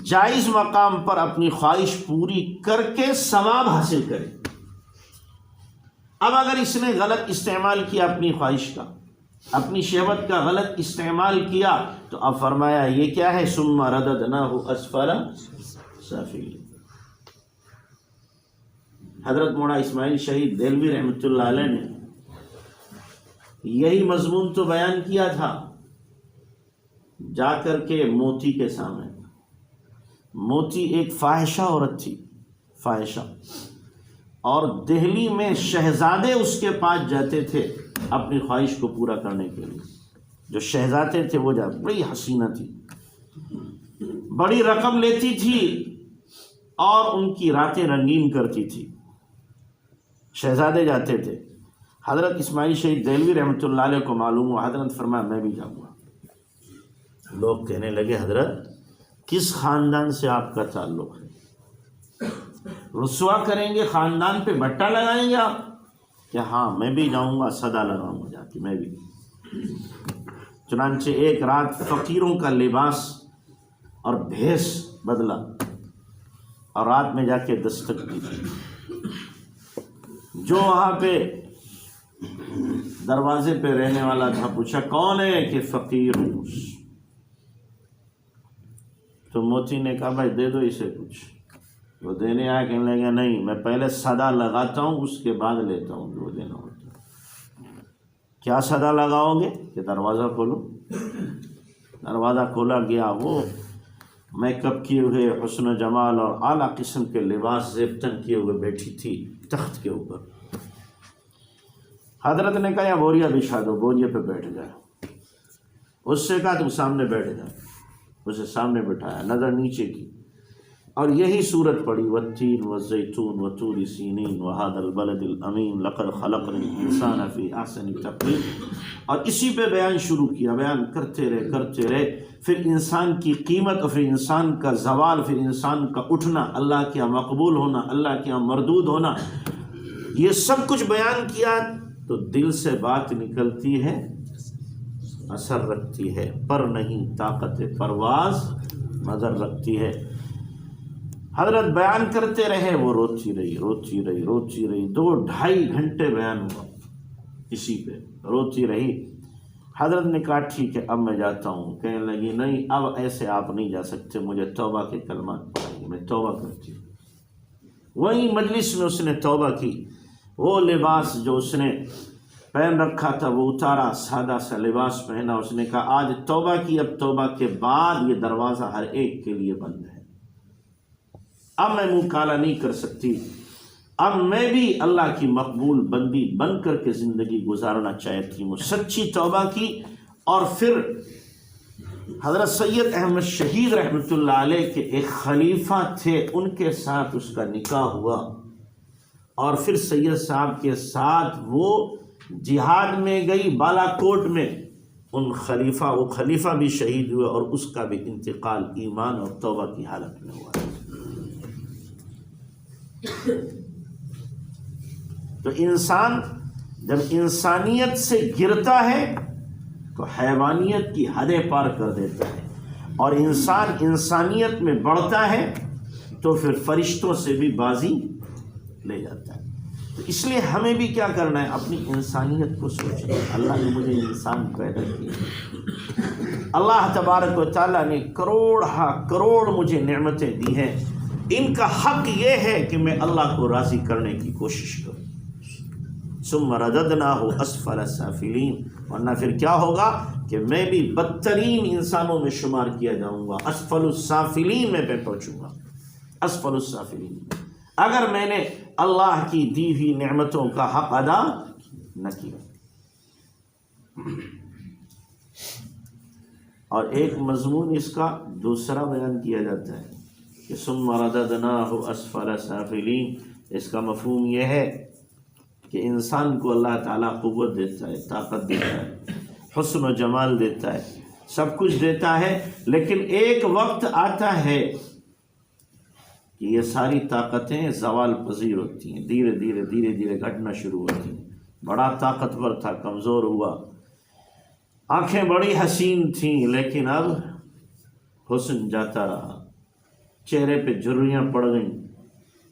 جائز مقام پر اپنی خواہش پوری کر کے ثواب حاصل کرے۔ اب اگر اس نے غلط استعمال کیا اپنی خواہش کا، اپنی شہوت کا غلط استعمال کیا، تو اب فرمایا یہ کیا ہے؟ ثم رددناہ اسفل سافلین۔ حضرت مولانا اسماعیل شہید دہلوی رحمۃ اللہ علیہ نے یہی مضمون تو بیان کیا تھا جا کر کے موتی کے سامنے۔ موتی ایک فاحشہ عورت تھی، فاحشہ، اور دہلی میں شہزادے اس کے پاس جاتے تھے اپنی خواہش کو پورا کرنے کے لیے۔ جو شہزادے تھے وہ بڑی حسینہ تھی، بڑی رقم لیتی تھی اور ان کی راتیں رنگین کرتی تھی۔ شہزادے جاتے تھے۔ حضرت اسماعیل شہید دہلوی رحمۃ اللہ علیہ کو معلوم ہوا، حضرت فرمایا میں بھی جاؤں گا۔ لوگ کہنے لگے حضرت کس خاندان سے آپ کا تعلق ہے؟ رسوا کریں گے، خاندان پہ بٹا لگائیں گے آپ؟ کہ ہاں میں بھی جاؤں گا، صدا لگاؤں گا جا کے میں بھی۔ چنانچہ ایک رات فقیروں کا لباس اور بھیس بدلا اور رات میں جا کے دستک دی۔ جو وہاں پہ دروازے پہ رہنے والا تھا پوچھا کون ہے؟ کہ فقیر ہوں۔ تو موتی نے کہا بھائی دے دو اسے کچھ۔ وہ دینے آیا، کہنے لگا نہیں میں پہلے صدا لگاتا ہوں اس کے بعد لیتا ہوں جو دینا ہوتا ہے۔ کیا صدا لگاؤ گے؟ کہ دروازہ کھولو۔ دروازہ کھولا گیا، وہ میک اپ کیے ہوئے، حسن و جمال اور اعلیٰ قسم کے لباس زیبتن کیے ہوئے بیٹھی تھی تخت کے اوپر۔ حضرت نے کہا یا بوریا بچھا دو، بوریے پہ بیٹھ گیا۔ اس سے کہا تم سامنے بیٹھ جا، اسے سامنے بٹھایا، نظر نیچے کی، اور یہی صورت پڑھی والتین والزیتون وطور سینین وہذا البلد الامین لقد خلقنا الانسان فی احسن تقویم، اور اسی پہ بیان شروع کیا۔ بیان کرتے رہے، پھر انسان کی قیمت اور پھر انسان کا زوال، پھر انسان کا اٹھنا، اللہ کے یہاں مقبول ہونا، اللہ کے یہاں مردود ہونا، یہ سب کچھ بیان کیا۔ تو دل سے بات نکلتی ہے اثر رکھتی ہے، پر نہیں طاقت پرواز مگر رکھتی ہے۔ حضرت بیان کرتے رہے، وہ روتی رہی 2-2.5 گھنٹے بیان ہوا اسی پہ، روتی رہی۔ حضرت نے کہا ٹھیک ہے اب میں جاتا ہوں۔ کہنے لگی نہیں اب ایسے آپ نہیں جا سکتے، مجھے توبہ کے کلمات پڑھائیے، میں توبہ کرتی ہوں۔ وہی مجلس میں اس نے توبہ کی، وہ لباس جو اس نے پہن رکھا تھا وہ اتارا، سادہ سا لباس پہنا۔ اس نے کہا آج توبہ کی، اب توبہ کے بعد یہ دروازہ ہر ایک کے لیے بند ہے، اب میں منہ کالا نہیں کر سکتی، اب میں بھی اللہ کی مقبول بندی بن کر کے زندگی گزارنا چاہتی ہوں۔ سچی توبہ کی۔ اور پھر حضرت سید احمد شہید رحمۃ اللہ علیہ کے ایک خلیفہ تھے، ان کے ساتھ اس کا نکاح ہوا، اور پھر سید صاحب کے ساتھ وہ جہاد میں گئی بالا کوٹ میں، وہ خلیفہ بھی شہید ہوئے اور اس کا بھی انتقال ایمان اور توبہ کی حالت میں ہوا۔ تو انسان جب انسانیت سے گرتا ہے تو حیوانیت کی حدیں پار کر دیتا ہے، اور انسان انسانیت میں بڑھتا ہے تو پھر فرشتوں سے بھی بازی لے جاتا ہے۔ تو اس لیے ہمیں بھی کیا کرنا ہے، اپنی انسانیت کو سوچیں۔ اللہ نے مجھے انسان پیدا کیا، اللہ تبارک و تعالیٰ نے کروڑ مجھے نعمتیں دی ہیں، ان کا حق یہ ہے کہ میں اللہ کو راضی کرنے کی کوشش کروں۔ ثم رددناہ اسفل سافلین، ورنہ پھر کیا ہوگا کہ میں بھی بدترین انسانوں میں شمار کیا جاؤں گا، اسفل السافلین میں پہنچوں گا، اسفل السافلین، اگر میں نے اللہ کی دی ہوئی نعمتوں کا حق ادا نہ کیا۔ اور ایک مضمون اس کا دوسرا بیان کیا جاتا ہے کہ ثم رددناہ اسفل سافلین، اس کا مفہوم یہ ہے کہ انسان کو اللہ تعالیٰ قوت دیتا ہے، طاقت دیتا ہے، حسن و جمال دیتا ہے، سب کچھ دیتا ہے، لیکن ایک وقت آتا ہے کہ یہ ساری طاقتیں زوال پذیر ہوتی ہیں، دھیرے دھیرے گھٹنا شروع ہوتی ہیں۔ بڑا طاقتور تھا، کمزور ہوا، آنکھیں بڑی حسین تھیں، لیکن اب حسن جاتا رہا، چہرے پہ جھریاں پڑ گئیں،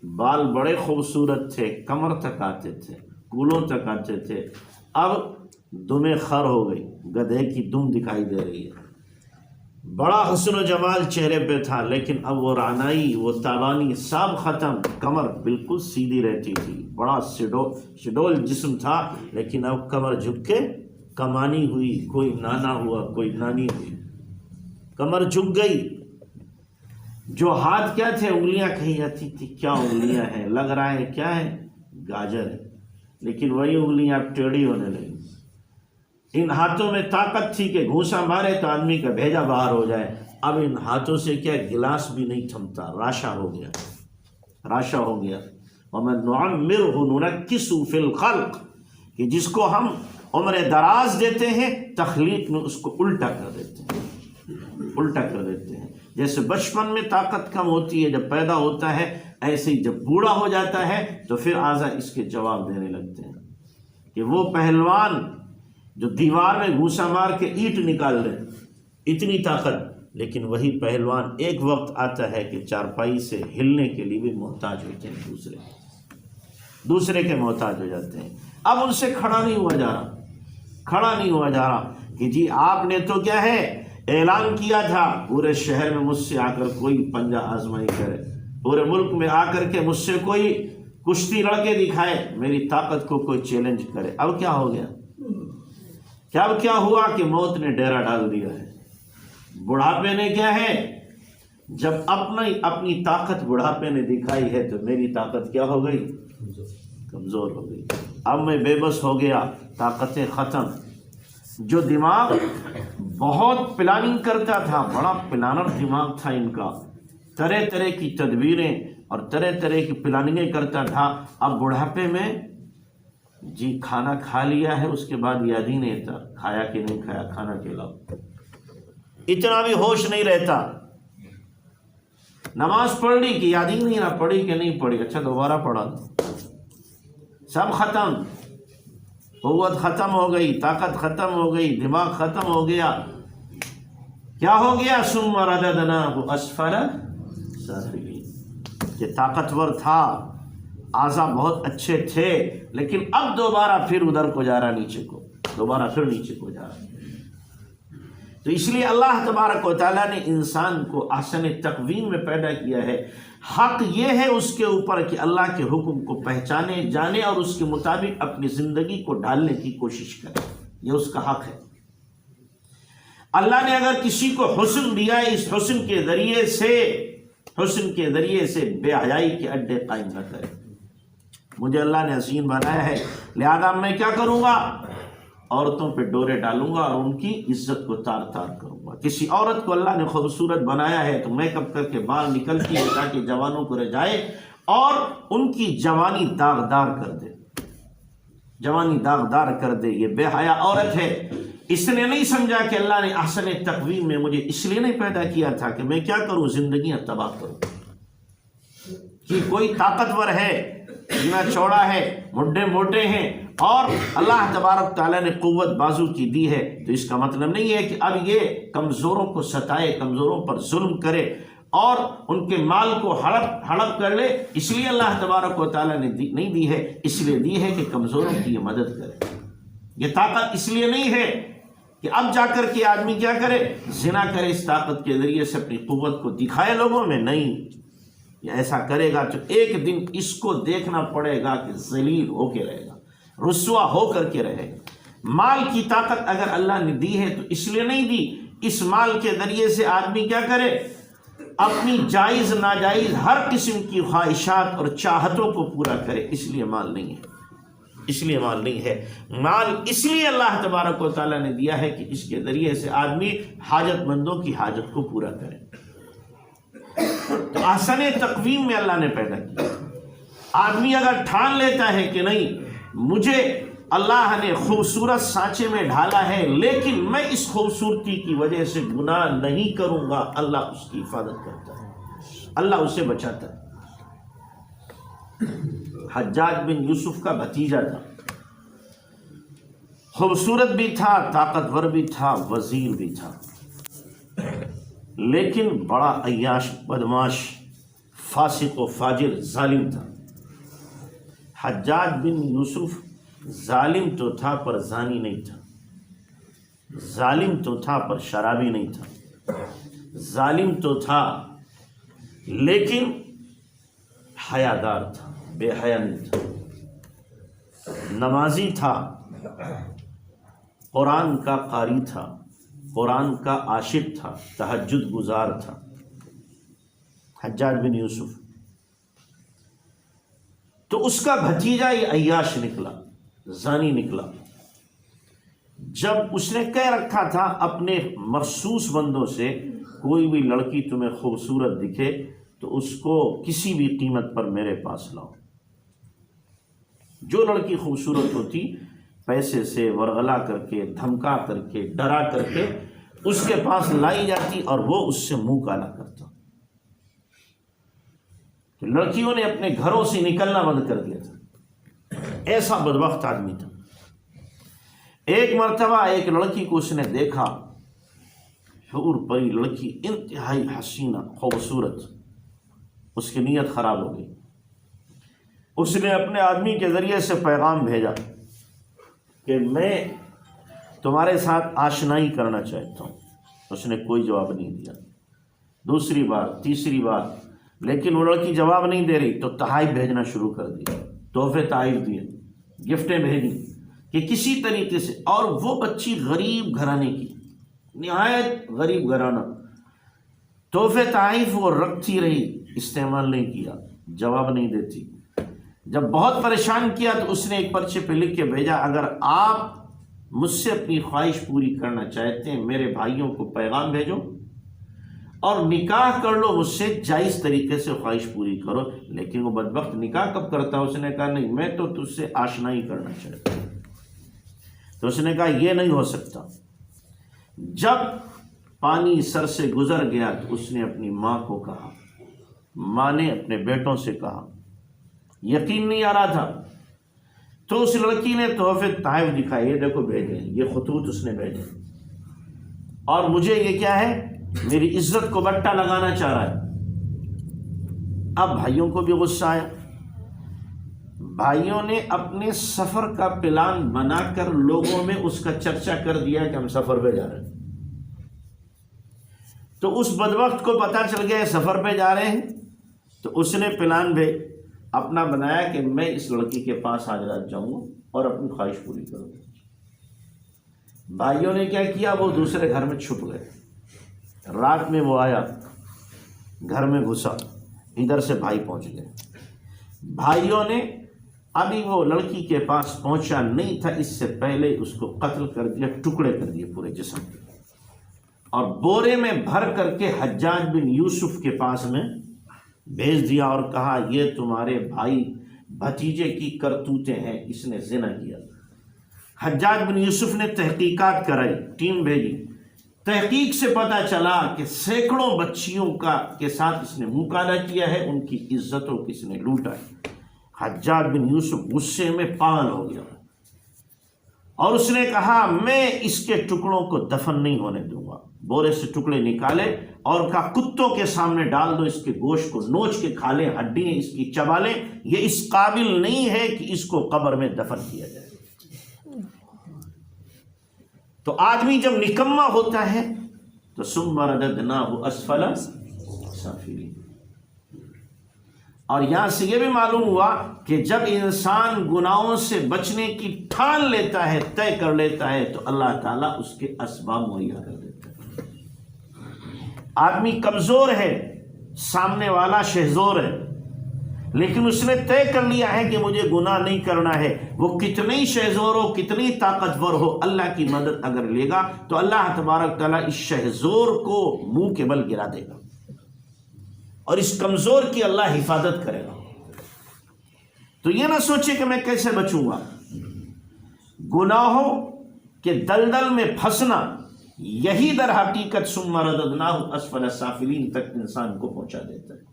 بال بڑے خوبصورت تھے، کمر تک آتے تھے، کولوں تک آتے تھے، اب دمیں خر ہو گئی، گدھے کی دم دکھائی دے رہی ہے۔ بڑا حسن و جمال چہرے پہ تھا، لیکن اب وہ رعنائی، وہ تابانی سب ختم، کمر بالکل سیدھی رہتی تھی، بڑا شڈول جسم تھا، لیکن اب کمر جھک کے کمانی ہوئی، کوئی نانا ہوا، کوئی نانی ہوئی، کمر جھک گئی۔ جو ہاتھ کیا تھے، انگلیاں کہی جاتی تھی کیا انگلیاں ہیں، لگ رہا ہے کیا ہے، گاجر ہے، لیکن وہی انگلیاں اب ٹیڑھی ہونے لگی۔ ان ہاتھوں میں طاقت تھی کہ گھوسا مارے تو آدمی کا بھیجا باہر ہو جائے، اب ان ہاتھوں سے کیا گلاس بھی نہیں تھمتا، راشا ہو گیا۔ وَمَن نُعَمِّرْهُ نُنَكِّسُهُ فِي الْخَلْقِ، کہ جس کو ہم عمر دراز دیتے ہیں تخلیق میں اس کو الٹا کر دیتے ہیں۔ جیسے بچپن میں طاقت کم ہوتی ہے جب پیدا ہوتا ہے، ایسے ہی جب بوڑھا ہو جاتا ہے تو پھر اعضا اس کے جواب دینے لگتے ہیں، کہ وہ پہلوان جو دیوار میں گھوسا مار کے اینٹ نکال دے، اتنی طاقت، لیکن وہی پہلوان ایک وقت آتا ہے کہ چارپائی سے ہلنے کے لیے بھی محتاج ہوتے ہیں، دوسرے کے محتاج ہو جاتے ہیں۔ اب ان سے کھڑا نہیں ہوا جا رہا کہ جی آپ نے تو کیا ہے اعلان کیا تھا پورے شہر میں مجھ سے آ کر کوئی پنجہ آزمائی کرے، پورے ملک میں آ کر کے مجھ سے کوئی کشتی لڑ کے دکھائے، میری طاقت کو کوئی چیلنج کرے۔ اب کیا ہو گیا، اب کیا ہوا کہ موت نے ڈیرا ڈال دیا ہے۔ بڑھاپے نے کیا ہے، جب اپنی طاقت بڑھاپے نے دکھائی ہے تو میری طاقت کیا ہو گئی، کمزور ہو گئی، اب میں بے بس ہو گیا، طاقتیں ختم۔ جو دماغ بہت پلاننگ کرتا تھا، بڑا پلانر دماغ تھا ان کا، طرح طرح کی تدبیریں اور طرح طرح کی پلاننگیں کرتا تھا، اب بڑھاپے میں جی کھانا کھا لیا ہے اس کے بعد یاد ہی نہیں رہتا کھایا کہ نہیں کھایا، کھانا کھلاؤ، اتنا بھی ہوش نہیں رہتا۔ نماز پڑھ لی کہ یاد ہی نہیں رہا پڑھی کہ نہیں پڑھی، اچھا دوبارہ پڑھا، سب ختم۔ قوت ختم ہو گئی، طاقت ختم ہو گئی، دماغ ختم ہو گیا، کیا ہو گیا؟ ثم رددناہ اسفل سافلین، کہ طاقتور تھا، اعضاء بہت اچھے تھے، لیکن اب دوبارہ پھر ادھر کو جا رہا، نیچے کو، دوبارہ پھر نیچے کو جا رہا۔ تو اس لیے اللہ تبارک و تعالیٰ نے انسان کو احسن تقویم میں پیدا کیا ہے۔ حق یہ ہے اس کے اوپر کہ اللہ کے حکم کو پہچانے، جانے اور اس کے مطابق اپنی زندگی کو ڈالنے کی کوشش کرے، یہ اس کا حق ہے۔ اللہ نے اگر کسی کو حسن دیا ہے، اس حسن کے ذریعے سے بے حیائی کے اڈے قائم نہ کرے۔ مجھے اللہ نے حسین بنایا ہے، لہذا میں کیا کروں گا؟ عورتوں پہ ڈورے ڈالوں گا اور ان کی عزت کو تار تار کروں گا۔ کسی عورت کو اللہ نے خوبصورت بنایا ہے تو میک اپ کر کے باہر نکلتی ہے تاکہ جوانوں کو رجائے اور ان کی جوانی داغدار کر دے، جوانی داغدار کر دے۔ یہ بے حیا عورت ہے۔ اس نے نہیں سمجھا کہ اللہ نے احسن تقویم میں مجھے اس لیے نہیں پیدا کیا تھا کہ میں کیا کروں؟ زندگیاں تباہ کروں۔ کہ کوئی طاقتور ہے، سینہ چوڑا ہے، مڈے موٹے ہیں اور اللہ تبارک تعالیٰ نے قوت بازو کی دی ہے، تو اس کا مطلب نہیں ہے کہ اب یہ کمزوروں کو ستائے، کمزوروں پر ظلم کرے اور ان کے مال کو ہڑپ کر لے۔ اس لیے اللہ تبارک و تعالیٰ نے نہیں دی ہے، اس لیے دی ہے کہ کمزوروں کی یہ مدد کرے۔ یہ طاقت اس لیے نہیں ہے کہ اب جا کر کے آدمی کیا کرے؟ زنا کرے، اس طاقت کے ذریعے سے اپنی قوت کو دکھائے لوگوں میں، نہیں۔ یہ ایسا کرے گا تو ایک دن اس کو دیکھنا پڑے گا کہ ذلیل ہو کے رہے گا، رسوا ہو کر کے رہے گا۔ مال کی طاقت اگر اللہ نے دی ہے تو اس لیے نہیں دی، اس مال کے ذریعے سے آدمی کیا کرے؟ اپنی جائز ناجائز ہر قسم کی خواہشات اور چاہتوں کو پورا کرے، اس لیے مال نہیں ہے، اس لیے مال نہیں ہے۔ مال اس لیے اللہ تبارک و تعالیٰ نے دیا ہے کہ اس کے ذریعے سے آدمی حاجت مندوں کی حاجت کو پورا کرے۔ تو احسن تقویم میں اللہ نے پیدا کیا۔ آدمی اگر ٹھان لیتا ہے کہ نہیں، مجھے اللہ نے خوبصورت سانچے میں ڈھالا ہے لیکن میں اس خوبصورتی کی وجہ سے گناہ نہیں کروں گا، اللہ اس کی حفاظت کرتا ہے، اللہ اسے بچاتا ہے۔ حجاج بن یوسف کا بھتیجا تھا، خوبصورت بھی تھا، طاقتور بھی تھا، وزیر بھی تھا، لیکن بڑا عیاش، بدماش، فاسق و فاجر، ظالم تھا۔ حجاج بن یوسف ظالم تو تھا پر زانی نہیں تھا، ظالم تو تھا پر شرابی نہیں تھا، ظالم تو تھا لیکن حیادار تھا، بے حیا نہیں تھا، نمازی تھا، قرآن کا قاری تھا، قرآن کا عاشق تھا، تہجد گزار تھا حجاج بن یوسف۔ تو اس کا بھتیجا یہ عیاش نکلا، زانی نکلا۔ جب اس نے کہہ رکھا تھا اپنے مخصوص بندوں سے، کوئی بھی لڑکی تمہیں خوبصورت دکھے تو اس کو کسی بھی قیمت پر میرے پاس لاؤ۔ جو لڑکی خوبصورت ہوتی، پیسے سے ورغلا کر کے، دھمکا کر کے، ڈرا کر کے اس کے پاس لائی جاتی اور وہ اس سے منہ کالا کرتا۔ تو لڑکیوں نے اپنے گھروں سے نکلنا بند کر دیا تھا، ایسا بدبخت آدمی تھا۔ ایک مرتبہ ایک لڑکی کو اس نے دیکھا، حور پری لڑکی، انتہائی حسینہ، خوبصورت، اس کی نیت خراب ہو گئی۔ اس نے اپنے آدمی کے ذریعے سے پیغام بھیجا کہ میں تمہارے ساتھ آشنائی کرنا چاہتا ہوں۔ اس نے کوئی جواب نہیں دیا۔ دوسری بار، تیسری بار، لیکن وہ لڑکی جواب نہیں دے رہی تو تحائف بھیجنا شروع کر دیا، تحفے تحائف دیے، گفٹیں بھیجی کہ کسی طریقے سے۔ اور وہ بچی غریب گھرانے کی، نہایت غریب گھرانہ، تحفے تحائف وہ رکھتی رہی، استعمال نہیں کیا، جواب نہیں دیتی۔ جب بہت پریشان کیا تو اس نے ایک پرچے پہ لکھ کے بھیجا، اگر آپ مجھ سے اپنی خواہش پوری کرنا چاہتے ہیں، میرے بھائیوں کو پیغام بھیجو اور نکاح کر لو، مجھ سے جائز طریقے سے خواہش پوری کرو۔ لیکن وہ بدبخت نکاح کب کرتا؟ اس نے کہا نہیں، میں تو تجھ سے آشنائی کرنا چاہتا ہوں۔ تو اس نے کہا یہ نہیں ہو سکتا۔ جب پانی سر سے گزر گیا تو اس نے اپنی ماں کو کہا، ماں نے اپنے بیٹوں سے کہا، یقین نہیں آ رہا تھا۔ تو اس لڑکی نے تحفے تحائف دکھائے، یہ دیکھو بھیجے، یہ خطوط اس نے بھیجے، اور مجھے یہ کیا ہے، میری عزت کو بٹا لگانا چاہ رہا ہے۔ اب بھائیوں کو بھی غصہ آیا، بھائیوں نے اپنے سفر کا پلان بنا کر لوگوں میں اس کا چرچا کر دیا کہ ہم سفر پہ جا رہے ہیں۔ تو اس بدبخت کو پتہ چل گیا سفر پہ جا رہے ہیں، تو اس نے پلان بھی اپنا بنایا کہ میں اس لڑکی کے پاس آج رات جاؤں گا اور اپنی خواہش پوری کروں گا۔ بھائیوں نے کیا کیا، وہ دوسرے گھر میں چھپ گئے۔ رات میں وہ آیا، گھر میں گھسا، ادھر سے بھائی پہنچ گئے۔ بھائیوں نے ابھی وہ لڑکی کے پاس پہنچا نہیں تھا، اس سے پہلے اس کو قتل کر دیا، ٹکڑے کر دیے پورے جسم کے، اور بورے میں بھر کر کے حجاج بن یوسف کے پاس میں بھیج دیا اور کہا یہ تمہارے بھائی بھتیجے کی کرتوتیں ہیں، اس نے زنا کیا۔ حجاج بن یوسف نے تحقیقات کرائی، ٹیم بھیجی، تحقیق سے پتہ چلا کہ سینکڑوں بچیوں کے ساتھ اس نے مکالمہ کیا ہے، ان کی عزتوں کو اس نے لوٹا ہے۔ حجاج بن یوسف غصے میں پاگل ہو گیا اور اس نے کہا میں اس کے ٹکڑوں کو دفن نہیں ہونے دوں گا۔ بورے سے ٹکڑے نکالے اور کہا کتوں کے سامنے ڈال دو، اس کے گوشت کو نوچ کے کھا لیں، ہڈیاں اس کی چبا لیں، یہ اس قابل نہیں ہے کہ اس کو قبر میں دفن کیا جائے۔ تو آدمی جب نکما ہوتا ہے تو ثم رددناہ اسفل سافلین۔ اور یہاں سے یہ بھی معلوم ہوا کہ جب انسان گناہوں سے بچنے کی ٹھان لیتا ہے، طے کر لیتا ہے، تو اللہ تعالیٰ اس کے اسباب مہیا کر دیتا ہے۔ آدمی کمزور ہے، سامنے والا شہزور ہے، لیکن اس نے طے کر لیا ہے کہ مجھے گناہ نہیں کرنا ہے۔ وہ کتنی شہزور ہو، کتنی طاقتور ہو، اللہ کی مدد اگر لے گا تو اللہ تبارک تعالیٰ اس شہزور کو منہ کے بل گرا دے گا، اور اس کمزور کی اللہ حفاظت کرے گا۔ تو یہ نہ سوچے کہ میں کیسے بچوں گا، گناہوں کے دلدل میں پھنسنا یہی در حقیقت ثم رددناہ اسفل سافلین تک انسان کو پہنچا دیتا ہے۔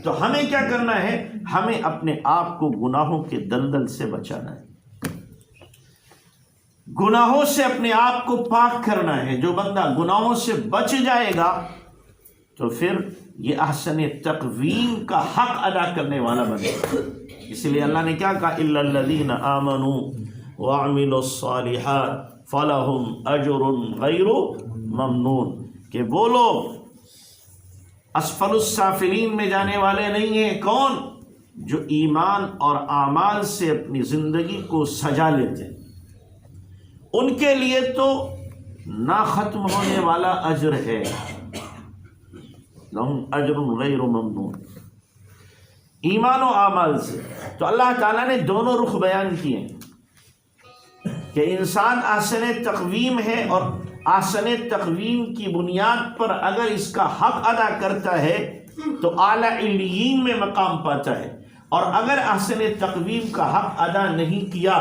تو ہمیں کیا کرنا ہے، ہمیں اپنے آپ کو گناہوں کے دلدل سے بچانا ہے، گناہوں سے اپنے آپ کو پاک کرنا ہے۔ جو بندہ گناہوں سے بچ جائے گا تو پھر یہ احسن تقویم کا حق ادا کرنے والا بنے گا۔ اس لیے اللہ نے کیا کہا، الا الذین آمنوا وعملوا الصالحات فلہم اجر غیر ممنون، کہ وہ لوگ اسفل السافلین میں جانے والے نہیں ہیں۔ کون؟ جو ایمان اور اعمال سے اپنی زندگی کو سجا لیتے ہیں، ان کے لیے تو نہ ختم ہونے والا اجر ہے، لہم اجر غیر ممنون، ایمان و اعمال سے۔ تو اللہ تعالیٰ نے دونوں رخ بیان کیے ہیں کہ انسان احسن تقویم ہے، اور احسن تقویم کی بنیاد پر اگر اس کا حق ادا کرتا ہے تو اعلیٰ علیین میں مقام پاتا ہے، اور اگر احسن تقویم کا حق ادا نہیں کیا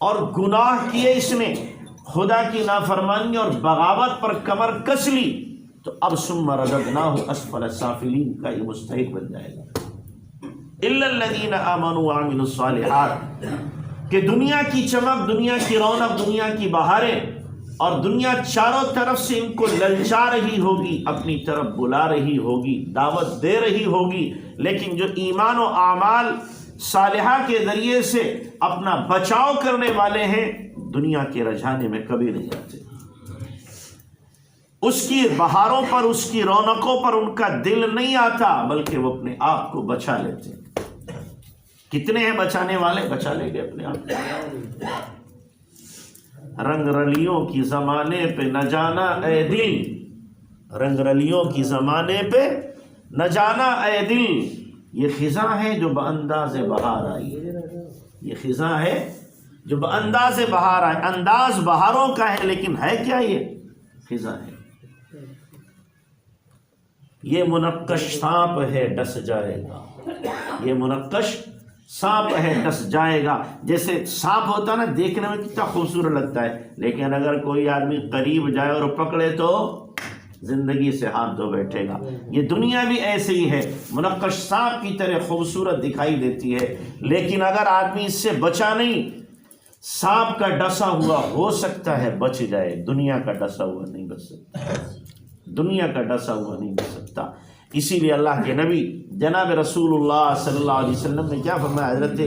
اور گناہ کیے اس نے، خدا کی نافرمانی اور بغاوت پر کمر کس لی، تو اب ثم رددناہ اسفل سافلین کا یہ مستحق بن جائے گا۔ الا الذین آمنوا وعملوا الصالحات، کہ دنیا کی چمک، دنیا کی رونق، دنیا کی بہاریں، اور دنیا چاروں طرف سے ان کو للچا رہی ہوگی، اپنی طرف بلا رہی ہوگی، دعوت دے رہی ہوگی، لیکن جو ایمان و اعمال صالحہ کے ذریعے سے اپنا بچاؤ کرنے والے ہیں، دنیا کے رجھانے میں کبھی نہیں آتے، اس کی بہاروں پر، اس کی رونقوں پر ان کا دل نہیں آتا، بلکہ وہ اپنے آپ کو بچا لیتے ہیں۔ کتنے ہیں بچانے والے؟ بچا لیں گے اپنے آپ کو۔ رنگ رلیوں کی زمانے پہ نہ جانا اے دل، رنگ رلیوں کی زمانے پہ نہ جانا اے دل، یہ خزاں ہے جو بانداز بہار آئی ہے، یہ خزاں ہے جو بانداز بہار آئی۔ انداز بہاروں کا ہے، لیکن ہے کیا؟ یہ خزاں ہے۔ یہ منقش سانپ ہے ڈس جائے گا، یہ منقش سانپ ہے ڈس جائے گا۔ جیسے سانپ ہوتا نا، دیکھنے میں کتنا خوبصورت لگتا ہے، لیکن اگر کوئی آدمی قریب جائے اور پکڑے تو زندگی سے ہاتھ دھو بیٹھے گا۔ یہ دنیا بھی ایسے ہی ہے، منقش سانپ کی طرح خوبصورت دکھائی دیتی ہے، لیکن اگر آدمی اس سے بچا نہیں، سانپ کا ڈسا ہوا ہو سکتا ہے بچ جائے، دنیا کا ڈسا ہوا نہیں بچ سکتا، دنیا کا ڈسا ہوا نہیں بچ سکتا۔ اسی لیے اللہ کے نبی جناب رسول اللہ صلی اللہ علیہ وسلم نے کیا فرمایا؟ حضرت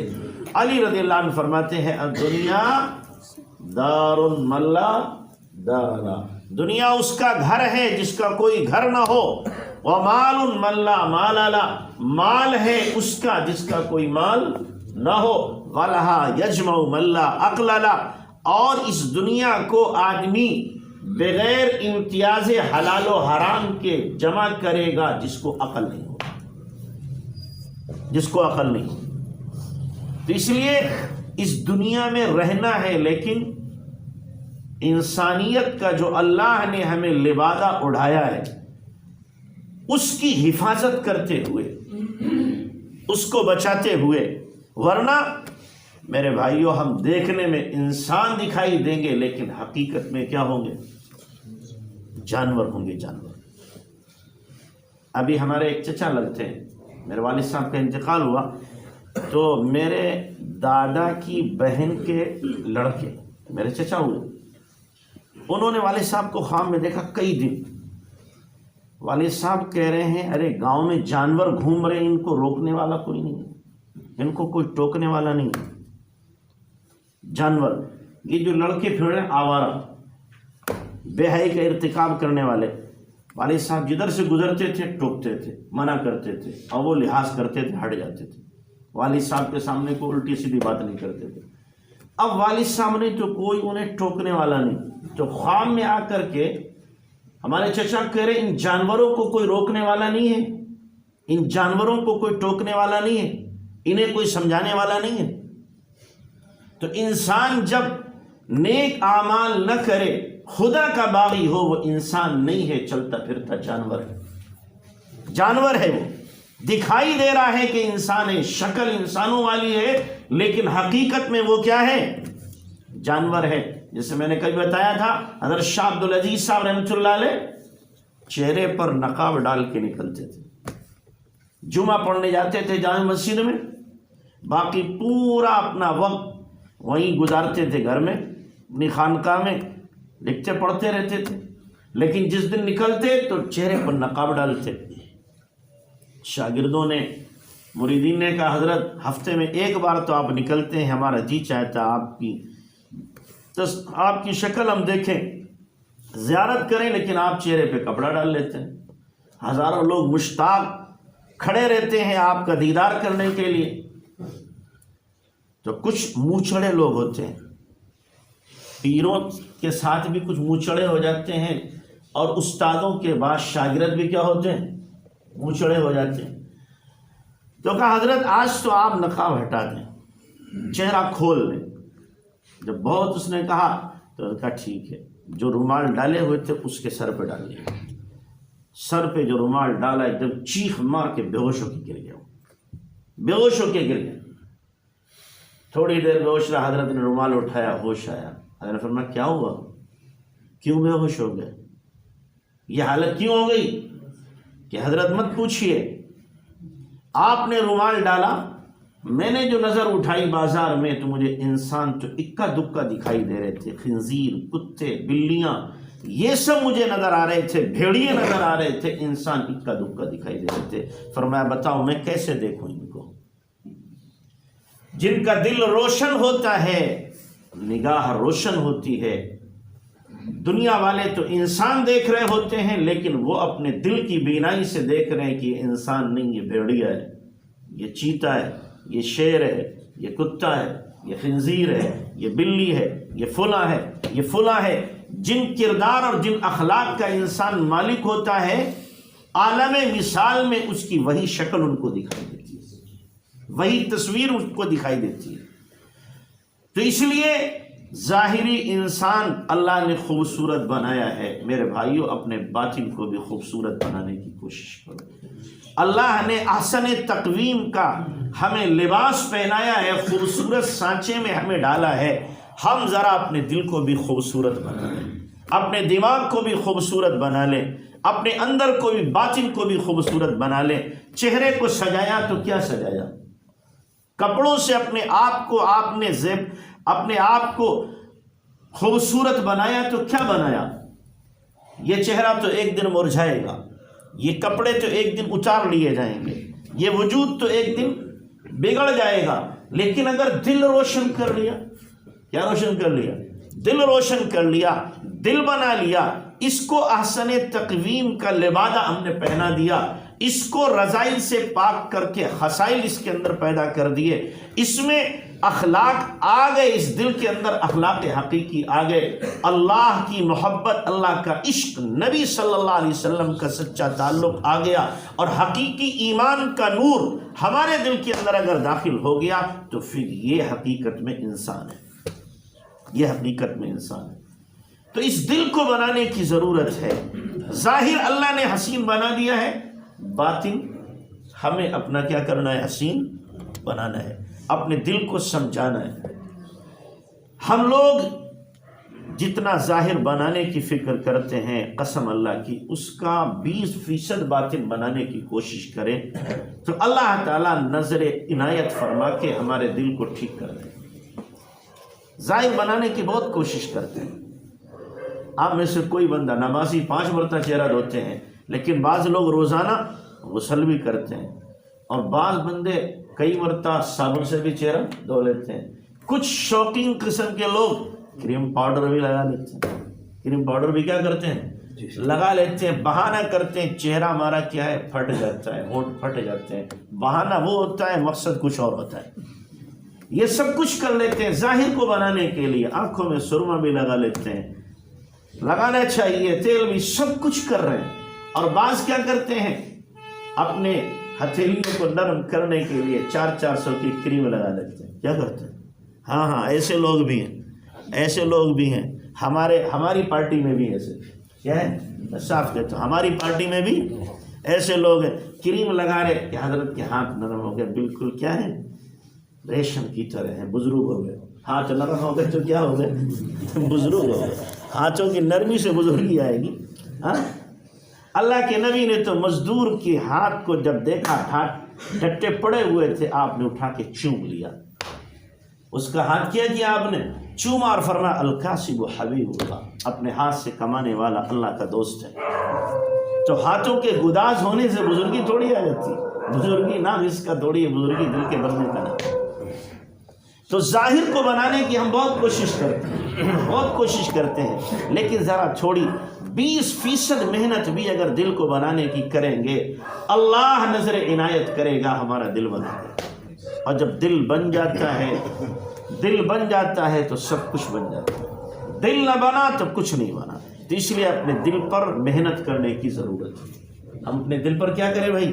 علی رضی اللہ عنہ فرماتے ہیں الدنیا دار من لا دار لا، دنیا اس کا گھر ہے جس کا کوئی گھر نہ ہو، ومال من لا مال لا، مال ہے اس کا جس کا کوئی مال نہ ہو، ولہا یجمع من لا عقل لا، اور اس دنیا کو آدمی بغیر امتیاز حلال و حرام کے جمع کرے گا جس کو عقل نہیں ہو، جس کو عقل نہیں ہو۔ تو اس لیے اس دنیا میں رہنا ہے، لیکن انسانیت کا جو اللہ نے ہمیں لبادہ اڑھایا ہے اس کی حفاظت کرتے ہوئے، اس کو بچاتے ہوئے، ورنہ میرے بھائیوں ہم دیکھنے میں انسان دکھائی دیں گے لیکن حقیقت میں کیا ہوں گے؟ جانور ہوں گے، جانور۔ ابھی ہمارے ایک چچا لگتے ہیں، میرے والد صاحب کا انتقال ہوا تو میرے دادا کی بہن کے لڑکے میرے چچا ہوئے، انہوں نے والد صاحب کو خواب میں دیکھا کئی دن۔ والد صاحب کہہ رہے ہیں ارے گاؤں میں جانور گھوم رہے ہیں، ان کو روکنے والا کوئی نہیں ہے، ان کو کوئی ٹوکنے والا نہیں ہے۔ جانور، یہ جو لڑکے پھر رہے ہیں آوارہ، بے حیائی کا ارتکاب کرنے والے، والد صاحب جدھر سے گزرتے تھے ٹوکتے تھے، منع کرتے تھے، اور وہ لحاظ کرتے تھے، ہٹ جاتے تھے، والد صاحب کے سامنے کوئی الٹی سیدھی بات نہیں کرتے تھے۔ اب والد صاحب نے تو کوئی انہیں ٹوکنے والا نہیں، تو خواب میں آ کر کے ہمارے چچا کہہ رہے ان جانوروں کو کوئی روکنے والا نہیں ہے، ان جانوروں کو کوئی ٹوکنے والا نہیں ہے، انہیں کوئی سمجھانے والا نہیں ہے۔ تو انسان جب نیک اعمال نہ کرے، خدا کا باغی ہو، وہ انسان نہیں ہے، چلتا پھرتا جانور ہے، جانور ہے، وہ دکھائی دے رہا ہے کہ انسان ہے، شکل انسانوں والی ہے، لیکن حقیقت میں وہ کیا ہے؟ جانور ہے۔ جیسے میں نے کبھی بتایا تھا، حضرت شاہ عبدالعزیز صاحب رحمۃ اللہ علیہ چہرے پر نقاب ڈال کے نکلتے تھے، جمعہ پڑھنے جاتے تھے جامع مسجد میں، باقی پورا اپنا وقت وہیں گزارتے تھے گھر میں، اپنی خانقاہ میں لکھتے پڑھتے رہتے تھے، لیکن جس دن نکلتے تو چہرے پر نقاب ڈالتے۔ شاگردوں نے، مریدین نے کہا حضرت ہفتے میں ایک بار تو آپ نکلتے ہیں، ہمارا جی چاہتا آپ کی شکل ہم دیکھیں، زیارت کریں، لیکن آپ چہرے پہ کپڑا ڈال لیتے ہیں۔ ہزاروں لوگ مشتاق کھڑے رہتے ہیں آپ کا دیدار کرنے کے لیے۔ تو کچھ منہ چڑے لوگ ہوتے ہیں، پیروں کے ساتھ بھی کچھ منہ چڑے ہو جاتے ہیں، اور استادوں کے بعد شاگرد بھی کیا ہوتے ہیں؟ منہ چڑے ہو جاتے ہیں۔ تو کہا حضرت آج تو آپ نقاب ہٹا دیں، چہرہ کھول لیں۔ جب بہت اس نے کہا تو کہا ٹھیک ہے، جو رومال ڈالے ہوئے تھے اس کے سر پہ ڈال لیا، سر پہ جو رومال ڈالا ایک دم چیخ مار کے بے ہوش ہو کے گر گیا، بے ہوش ہو کے گر گیا۔ تھوڑی دیر بے ہوش رہا، حضرت نے رومال اٹھایا، ہوش آیا، حضرت نے فرمایا کیا ہوا، کیوں بے ہوش ہو گئے، یہ حالت کیوں ہو گئی؟ کہ حضرت مت پوچھئے، آپ نے رومال ڈالا، میں نے جو نظر اٹھائی بازار میں تو مجھے انسان تو اکا دکا دکھائی دے رہے تھے، خنزیر، کتے، بلیاں، یہ سب مجھے نظر آ رہے تھے، بھیڑیے نظر آ رہے تھے، انسان اکا دکا دکھائی دے رہے تھے۔ فرمایا بتاؤ میں کیسے دیکھوں ان کو؟ جن کا دل روشن ہوتا ہے، نگاہ روشن ہوتی ہے۔ دنیا والے تو انسان دیکھ رہے ہوتے ہیں، لیکن وہ اپنے دل کی بینائی سے دیکھ رہے ہیں کہ یہ انسان نہیں، یہ بھیڑیا ہے، یہ چیتا ہے، یہ شیر ہے، یہ کتا ہے، یہ خنزیر ہے، یہ بلی ہے، یہ فلاں ہے، یہ فلاں ہے۔ جن کردار اور جن اخلاق کا انسان مالک ہوتا ہے، عالم مثال میں اس کی وہی شکل ان کو دکھائی دیتی ہے، وہی تصویر اس کو دکھائی دیتی ہے۔ تو اس لیے ظاہری انسان اللہ نے خوبصورت بنایا ہے، میرے بھائیوں اپنے باطن کو بھی خوبصورت بنانے کی کوشش کرو۔ اللہ نے احسن تقویم کا ہمیں لباس پہنایا ہے، خوبصورت سانچے میں ہمیں ڈالا ہے، ہم ذرا اپنے دل کو بھی خوبصورت بنا لیں، اپنے دماغ کو بھی خوبصورت بنا لیں، اپنے اندر کو بھی باطن کو بھی خوبصورت بنا لیں۔ چہرے کو سجایا تو کیا سجایا؟ کپڑوں سے اپنے آپ کو آپ نے اپنے آپ کو خوبصورت بنایا تو کیا بنایا؟ یہ چہرہ تو ایک دن مرجھائے گا، یہ کپڑے تو ایک دن اتار لیے جائیں گے، یہ وجود تو ایک دن بگڑ جائے گا، لیکن اگر دل روشن کر لیا، کیا روشن کر لیا؟ دل روشن کر لیا، دل بنا لیا، اس کو احسن تقویم کا لبادہ ہم نے پہنا دیا، اس کو رذائل سے پاک کر کے خصائل اس کے اندر پیدا کر دیے، اس میں اخلاق آ گئے، اس دل کے اندر اخلاق حقیقی آ گئے، اللہ کی محبت، اللہ کا عشق، نبی صلی اللہ علیہ وسلم کا سچا تعلق آ گیا، اور حقیقی ایمان کا نور ہمارے دل کے اندر اگر داخل ہو گیا تو پھر یہ حقیقت میں انسان ہے، یہ حقیقت میں انسان ہے۔ تو اس دل کو بنانے کی ضرورت ہے۔ ظاہر اللہ نے حسین بنا دیا ہے، باطن ہمیں اپنا کیا کرنا ہے؟ حسین بنانا ہے، اپنے دل کو سمجھانا ہے۔ ہم لوگ جتنا ظاہر بنانے کی فکر کرتے ہیں، قسم اللہ کی، اس کا 20% باطن بنانے کی کوشش کریں تو اللہ تعالیٰ نظر عنایت فرما کے ہمارے دل کو ٹھیک کر دے۔ ظاہر بنانے کی بہت کوشش کرتے ہیں۔ آپ میں سے کوئی بندہ نمازی 5 مرتبہ چہرہ دھوتے ہیں، لیکن بعض لوگ روزانہ غسل بھی کرتے ہیں، اور بعض بندے کئی مرتبہ صابن سے بھی چہرہ دھو لیتے ہیں۔ کچھ شوقین قسم کے لوگ کریم پاؤڈر بھی لگا لیتے ہیں، کریم پاؤڈر بھی کیا کرتے ہیں؟ لگا لیتے ہیں، بہانہ کرتے ہیں، چہرہ ہمارا کیا ہے؟ پھٹ جاتا ہے، ہونٹ پھٹ جاتے ہیں، بہانہ وہ ہوتا ہے، مقصد کچھ اور ہوتا ہے۔ یہ سب کچھ کر لیتے ہیں ظاہر کو بنانے کے لیے، آنکھوں میں سرما بھی لگا لیتے ہیں، لگانا چاہیے، تیل بھی، سب کچھ کر رہے ہیں، اور بعض کیا کرتے ہیں؟ اپنے ہتھیلیوں کو نرم کرنے کے لیے 400 کی کریم لگا لیتے ہیں۔ کیا کرتے ہیں؟ ہاں ایسے لوگ بھی ہیں، ایسے لوگ بھی ہیں، ہماری پارٹی میں بھی ایسے، کیا ہے؟ صاف کہتے ہیں، ہماری پارٹی میں بھی ایسے لوگ ہیں، کریم لگا رہے کہ حضرت کے ہاتھ نرم ہو گئے، بالکل کیا ہے؟ ریشم کی طرح ہیں، بزرگ ہو گئے، ہاتھ نرم ہو گئے تو کیا ہو گئے؟ بزرگ ہو گئے۔ ہاتھوں کی نرمی سے بزرگی آئے گی۔ ہاں، اللہ کے نبی نے تو مزدور کے ہاتھ کو جب دیکھا، ہاتھ ڈٹے پڑے ہوئے تھے، آپ نے اٹھا کے چوم لیا، اس کا ہاتھ کیا کیا آپ نے؟ چوما، اور فرمایا الکاسب حبیب اللہ، اپنے ہاتھ سے کمانے والا اللہ کا دوست ہے۔ تو ہاتھوں کے گداز ہونے سے بزرگی تھوڑی آ جاتی، بزرگی نام اس کا تھوڑی ہے، بزرگی دل کے بننے کا نام۔ تو ظاہر کو بنانے کی ہم بہت کوشش کرتے ہیں، بہت کوشش کرتے ہیں، لیکن ذرا تھوڑی 20% محنت بھی اگر دل کو بنانے کی کریں گے، اللہ نظر عنایت کرے گا، ہمارا دل بنا دے گا۔ اور جب دل بن جاتا ہے، دل بن جاتا ہے تو سب کچھ بن جاتا ہے، دل نہ بنا تو کچھ نہیں بنا۔ تو اس لیے اپنے دل پر محنت کرنے کی ضرورت ہے۔ ہم اپنے دل پر کیا کریں بھائی؟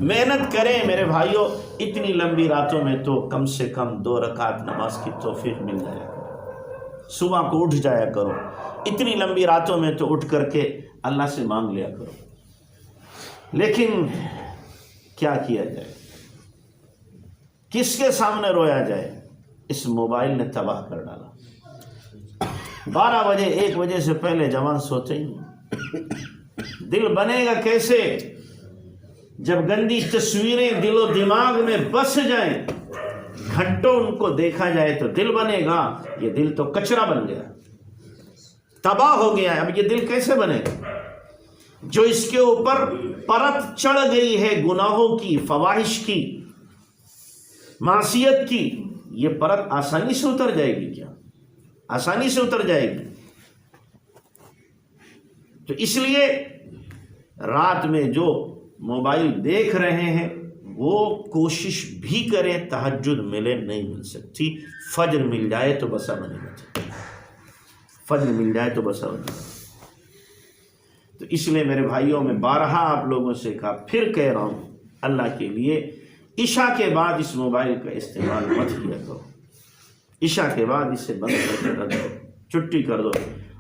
محنت کریں میرے بھائیوں۔ اتنی لمبی راتوں میں تو کم سے کم 2 رکعت نماز کی توفیق مل جائے کرو، صبح کو اٹھ جایا کرو، اتنی لمبی راتوں میں تو اٹھ کر کے اللہ سے مانگ لیا کرو۔ لیکن کیا کیا جائے، کس کے سامنے رویا جائے؟ اس موبائل نے تباہ کر ڈالا۔ 12 بجے 1 بجے سے پہلے جوان سوتے ہی نہیں۔ دل بنے گا کیسے جب گندی تصویریں دل و دماغ میں بس جائیں، گھنٹوں ان کو دیکھا جائے تو دل بنے گا؟ یہ دل تو کچرا بن گیا، تباہ ہو گیا ہے۔ اب یہ دل کیسے بنے گا؟ جو اس کے اوپر پرت چڑھ گئی ہے گناہوں کی، فواحش کی، معصیت کی، یہ پرت آسانی سے اتر جائے گی کیا؟ آسانی سے اتر جائے گی۔ تو اس لیے رات میں جو موبائل دیکھ رہے ہیں وہ کوشش بھی کریں، تہجد ملے نہیں مل سکتی، فجر مل جائے تو بسا بنے گا، فجر مل جائے تو بسا بنے گا۔ تو اس لیے میرے بھائیوں میں بارہا آپ لوگوں سے کہا، پھر کہہ رہا ہوں، اللہ کے لیے عشاء کے بعد اس موبائل کا استعمال مت کیا کرو، عشاء کے بعد اسے بند کر کے رکھ دو، چھٹی کر دو،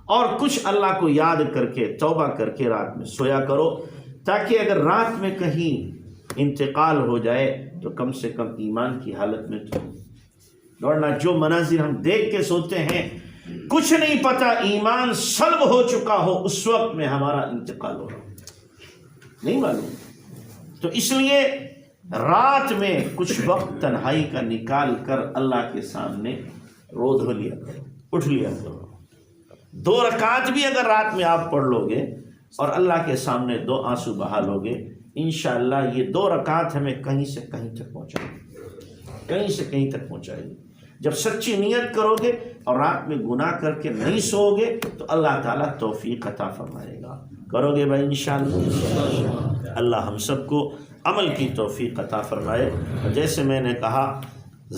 اور کچھ اللہ کو یاد کر کے توبہ کر کے رات میں سویا کرو، تاکہ اگر رات میں کہیں انتقال ہو جائے تو کم سے کم ایمان کی حالت میں تو ورنہ جو مناظر ہم دیکھ کے سوتے ہیں، کچھ نہیں پتا ایمان سلب ہو چکا ہو، اس وقت میں ہمارا انتقال ہو رہا ہے۔ نہیں معلوم. تو اس لیے رات میں کچھ وقت تنہائی کا نکال کر اللہ کے سامنے رو دھو لیا کرو، اٹھ لیا کرو. 2 رکعت بھی اگر رات میں آپ پڑھ لو گے اور اللہ کے سامنے 2 آنسو بہا لو گے، انشاءاللہ یہ 2 رکعت ہمیں کہیں سے کہیں تک پہنچائے گی، کہیں سے کہیں تک پہنچائے گی. جب سچی نیت کرو گے اور رات میں گناہ کر کے نہیں سو گے تو اللہ تعالیٰ توفیق عطا فرمائے گا. کرو گے بھائی انشاءاللہ. اللہ ہم سب کو عمل کی توفیق عطا فرمائے. جیسے میں نے کہا،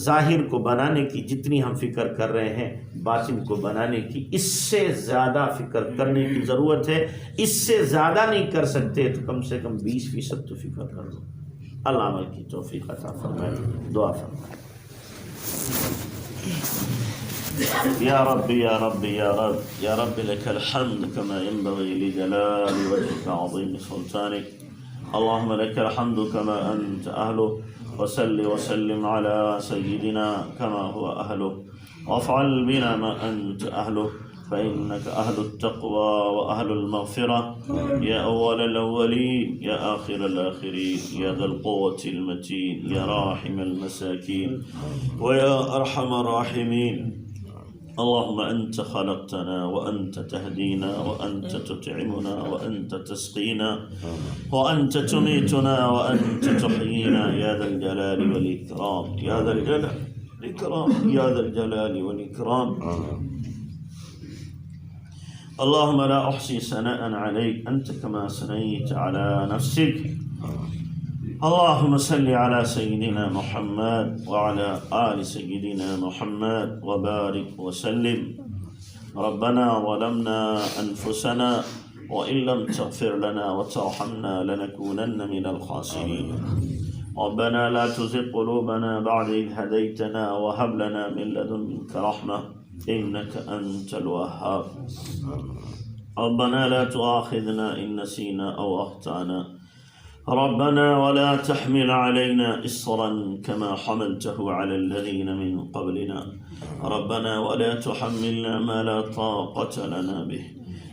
ظاہر کو بنانے کی جتنی ہم فکر کر رہے ہیں، باطن کو بنانے کی اس سے زیادہ فکر کرنے کی ضرورت ہے. اس سے زیادہ نہیں کر سکتے تو کم سے کم 20% تو فکر کر لو. اللہ عمل کی توفیق عطا فرمائے. دعا فرمائے. یا رب یا رب یا رب یا رب لك الحمد كما ينبغي لجلال وجهك عظيم سلطانك. اللهم لك الحمد كما أنت أهله، وصل وسلم على سيدنا كما هو أهله، وافعل بنا ما أنت أهله، فإنك أهل التقوى وأهل المغفرة، يا أول الأولين يا آخر الآخرين، يا ذا القوة المتين، يا راحم المساكين ويا أرحم الراحمين. اللهم أنت خلقتنا وأنت تهدينا وأنت تطعمنا وأنت تسقينا وأنت تميتنا وأنت تحيينا، يا ذا الجلال والإكرام، يا ذا الجلال والإكرام، يا ذا الجلال والإكرام. اللهم لا أحصي ثناء عليك أنت كما ثنيت على نفسك. اللهم صل على سيدنا محمد وعلى آل سيدنا محمد وبارك وسلم. ربنا ظلمنا أنفسنا وإن لم تغفر لنا وترحمنا لنكونن من الخاسرين. ربنا لا تزغ قلوبنا بعد إذ هديتنا وهب لنا من لدنك رحمة إنك أنت الوهاب. ربنا لا تؤاخذنا إن نسينا أو أخطأنا. ربنا ولا تحمل علينا إصرا كما حملته على الذين من قبلنا. ربنا ولا تحملنا ما لا طاقة لنا به،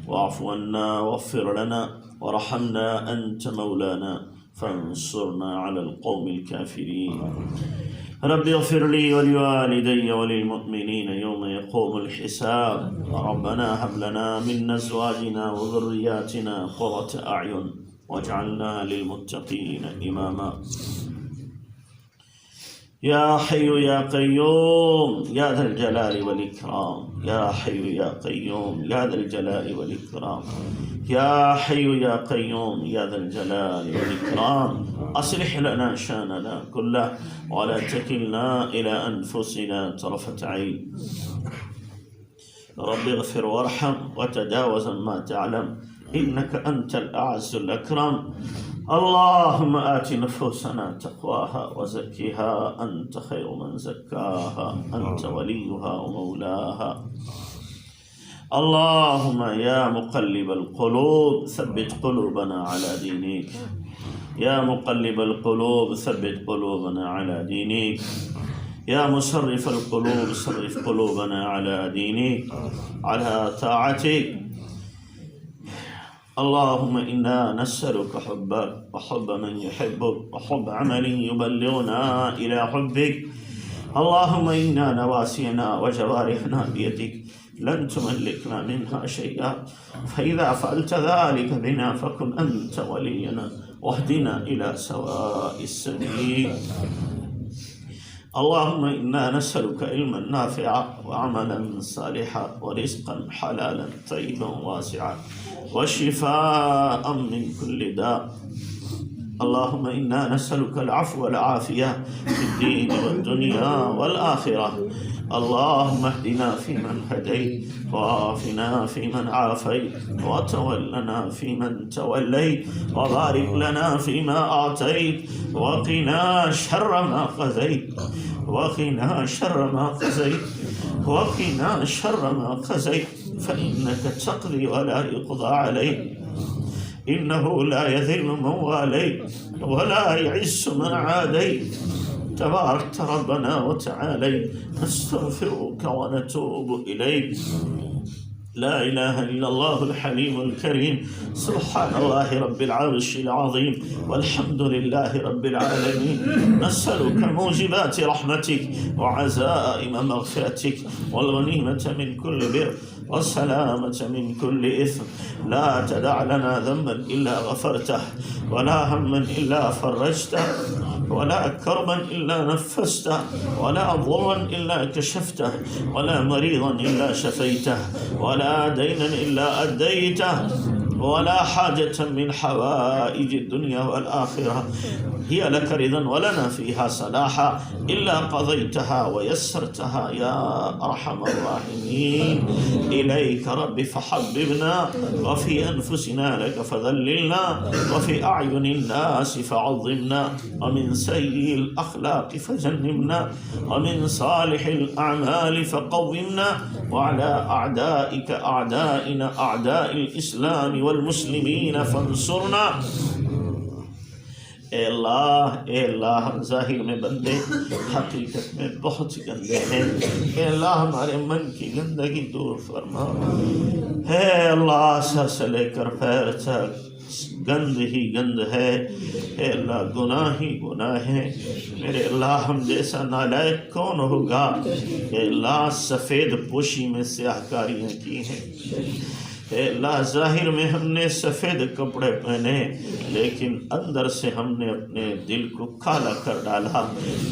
واعف عنا واغفر لنا وارحمنا أنت مولانا فانصرنا على القوم الكافرين. رب اغفر لي ولوالدي وللمؤمنين يوم يقوم الحساب. ربنا هب لنا من أزواجنا وذرياتنا قرة أعين واجعلنا للمتقين إماما. يا حي يا قيوم يا ذا الجلال والإكرام، يا حي يا قيوم يا ذا الجلال والإكرام، يا حي يا قيوم يا ذا الجلال والإكرام. أصلح لنا شأننا كله ولا تكلنا إلى أنفسنا طرفة عين. رب اغفر وارحم وتجاوز ما تعلم إنك أنت الأعز الأكرم. اللهم آت نفوسنا تقواها وزكها أنت خير من زكاها، أنت وليها ومولاها. اللهم يا مقلب القلوب ثبت قلوبنا على دينك، يا مقلب القلوب ثبت قلوبنا على دينك، يا مصرف القلوب صرف قلوبنا على دينك على طاعتك. اللهم إنا نسألك حبك وحب من يحبك وحب عمل يبلغنا إلى حبك. اللهم إنا نواسينا وجوارحنا بيدك لن تملكنا منها شيئا، فإذا فعلت ذلك بنا فكن أنت ولينا واهدنا إلى سواء السبيل. اللهم إنا نسألك علما نافعا وعملا صالحا ورزقا حلالا طيبا واسعا وشفاء من كل داء. اللهم إنا نسألك العفو والعافية في الدين والدنيا والآخرة. اللهم اهدنا فيمن هديت وعافنا فيمن عافيت وتولنا فيمن توليت وبارك لنا فيما أعطيت وقنا شر ما قضيت وقنا شر ما قضيت وقنا شر ما قضيت فإنك تقضي ولا يقضى عليك، إنه لا يذل من واليت ولا يعز من عاديت. تباركت ربنا وتعالى، نستغفرك ونتوب إليك. لا إله إلا الله الحليم الكريم سبحان الله رب العرش العظيم والحمد لله رب العالمين نسألك موجبات رحمتك وعزائم مغفرتك والغنيمة من كل بر والسلامة من كل إثم لا تدع لنا ذنبا إلا غفرته ولا هما إلا فرجته ولا كربا إلا نفسته ولا ضرا إلا كشفته ولا مريضا إلا شفيته ولا دينا إلا أديته ولا حاجة من حوائج الدنيا والآخرة هي لك رضا ولنا فيها صلاحا إلا قضيتها ويسرتها يا أرحم الراحمين إليك رب فحببنا وفي أنفسنا لك فذللنا وفي أعين الناس فعظمنا ومن سيء الأخلاق فجنبنا ومن صالح الأعمال فقومنا وعلى أعدائك أعدائنا أعداء الإسلام والمسلمين فانصرنا اے اللہ ہم ظاہر میں بندے حقیقت میں بہت گندے ہیں اے اللہ ہمارے من کی گندگی دور فرما اے اللہ سر سے لے کر پیر تک گند ہی گند ہے اے اللہ گناہ ہی گناہ ہے میرے اللہ ہم جیسا نالائق کون ہوگا اے اللہ سفید پوشی میں سیاہ کاریاں کی ہیں اے اللہ ظاہر میں ہم نے سفید کپڑے پہنے لیکن اندر سے ہم نے اپنے دل کو کالا کر ڈالا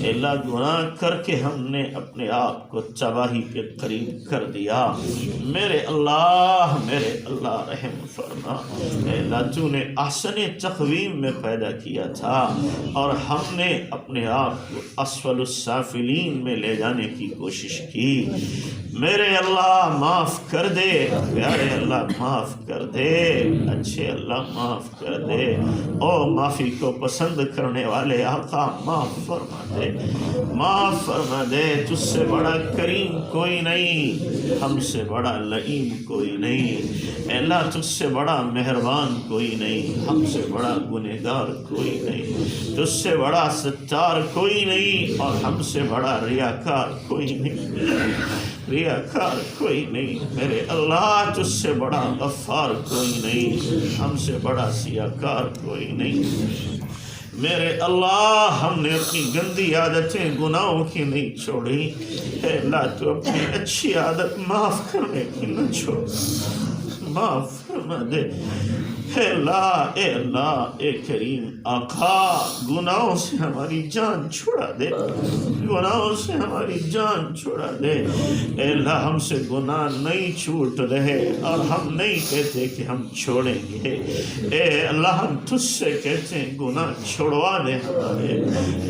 اے اللہ گناہ کر کے ہم نے اپنے آپ کو تباہی کے قریب کر دیا میرے اللہ رحم فرما اے اللہ تو نے احسن تقویم میں پیدا کیا تھا اور ہم نے اپنے آپ کو اسفل السافلین میں لے جانے کی کوشش کی میرے اللہ معاف کر دے پیارے اللہ معاف کر دے اچھے اللہ معاف کر دے او معافی کو پسند کرنے والے آقا معاف فرما دے تجھ سے بڑا کریم کوئی نہیں ہم سے بڑا لئیم کوئی نہیں اے اللہ تجھ سے بڑا مہربان کوئی نہیں ہم سے بڑا گنہگار کوئی نہیں تجھ سے بڑا ستار کوئی نہیں اور ہم سے بڑا ریاکار کوئی نہیں میرے اللہ تجھ سے بڑا غفار کوئی نہیں ہم سے بڑا سیاکار کوئی نہیں میرے اللہ ہم نے اپنی گندی عادتیں گناہوں کی نہیں چھوڑی اے اللہ تو اپنی اچھی عادت معاف کرنے کی نہ چھوڑ معاف فرما دے اے اللہ اے کریم آقا گناہوں سے ہماری جان چھڑا دے گناہوں سے ہماری جان چھڑا دے اے اللہ ہم سے گناہ نہیں چھوٹ رہے اور ہم نہیں کہتے کہ ہم چھوڑیں گے اے اللہ ہم تجھ سے کہتے ہیں گناہ چھوڑوا دے ہمارے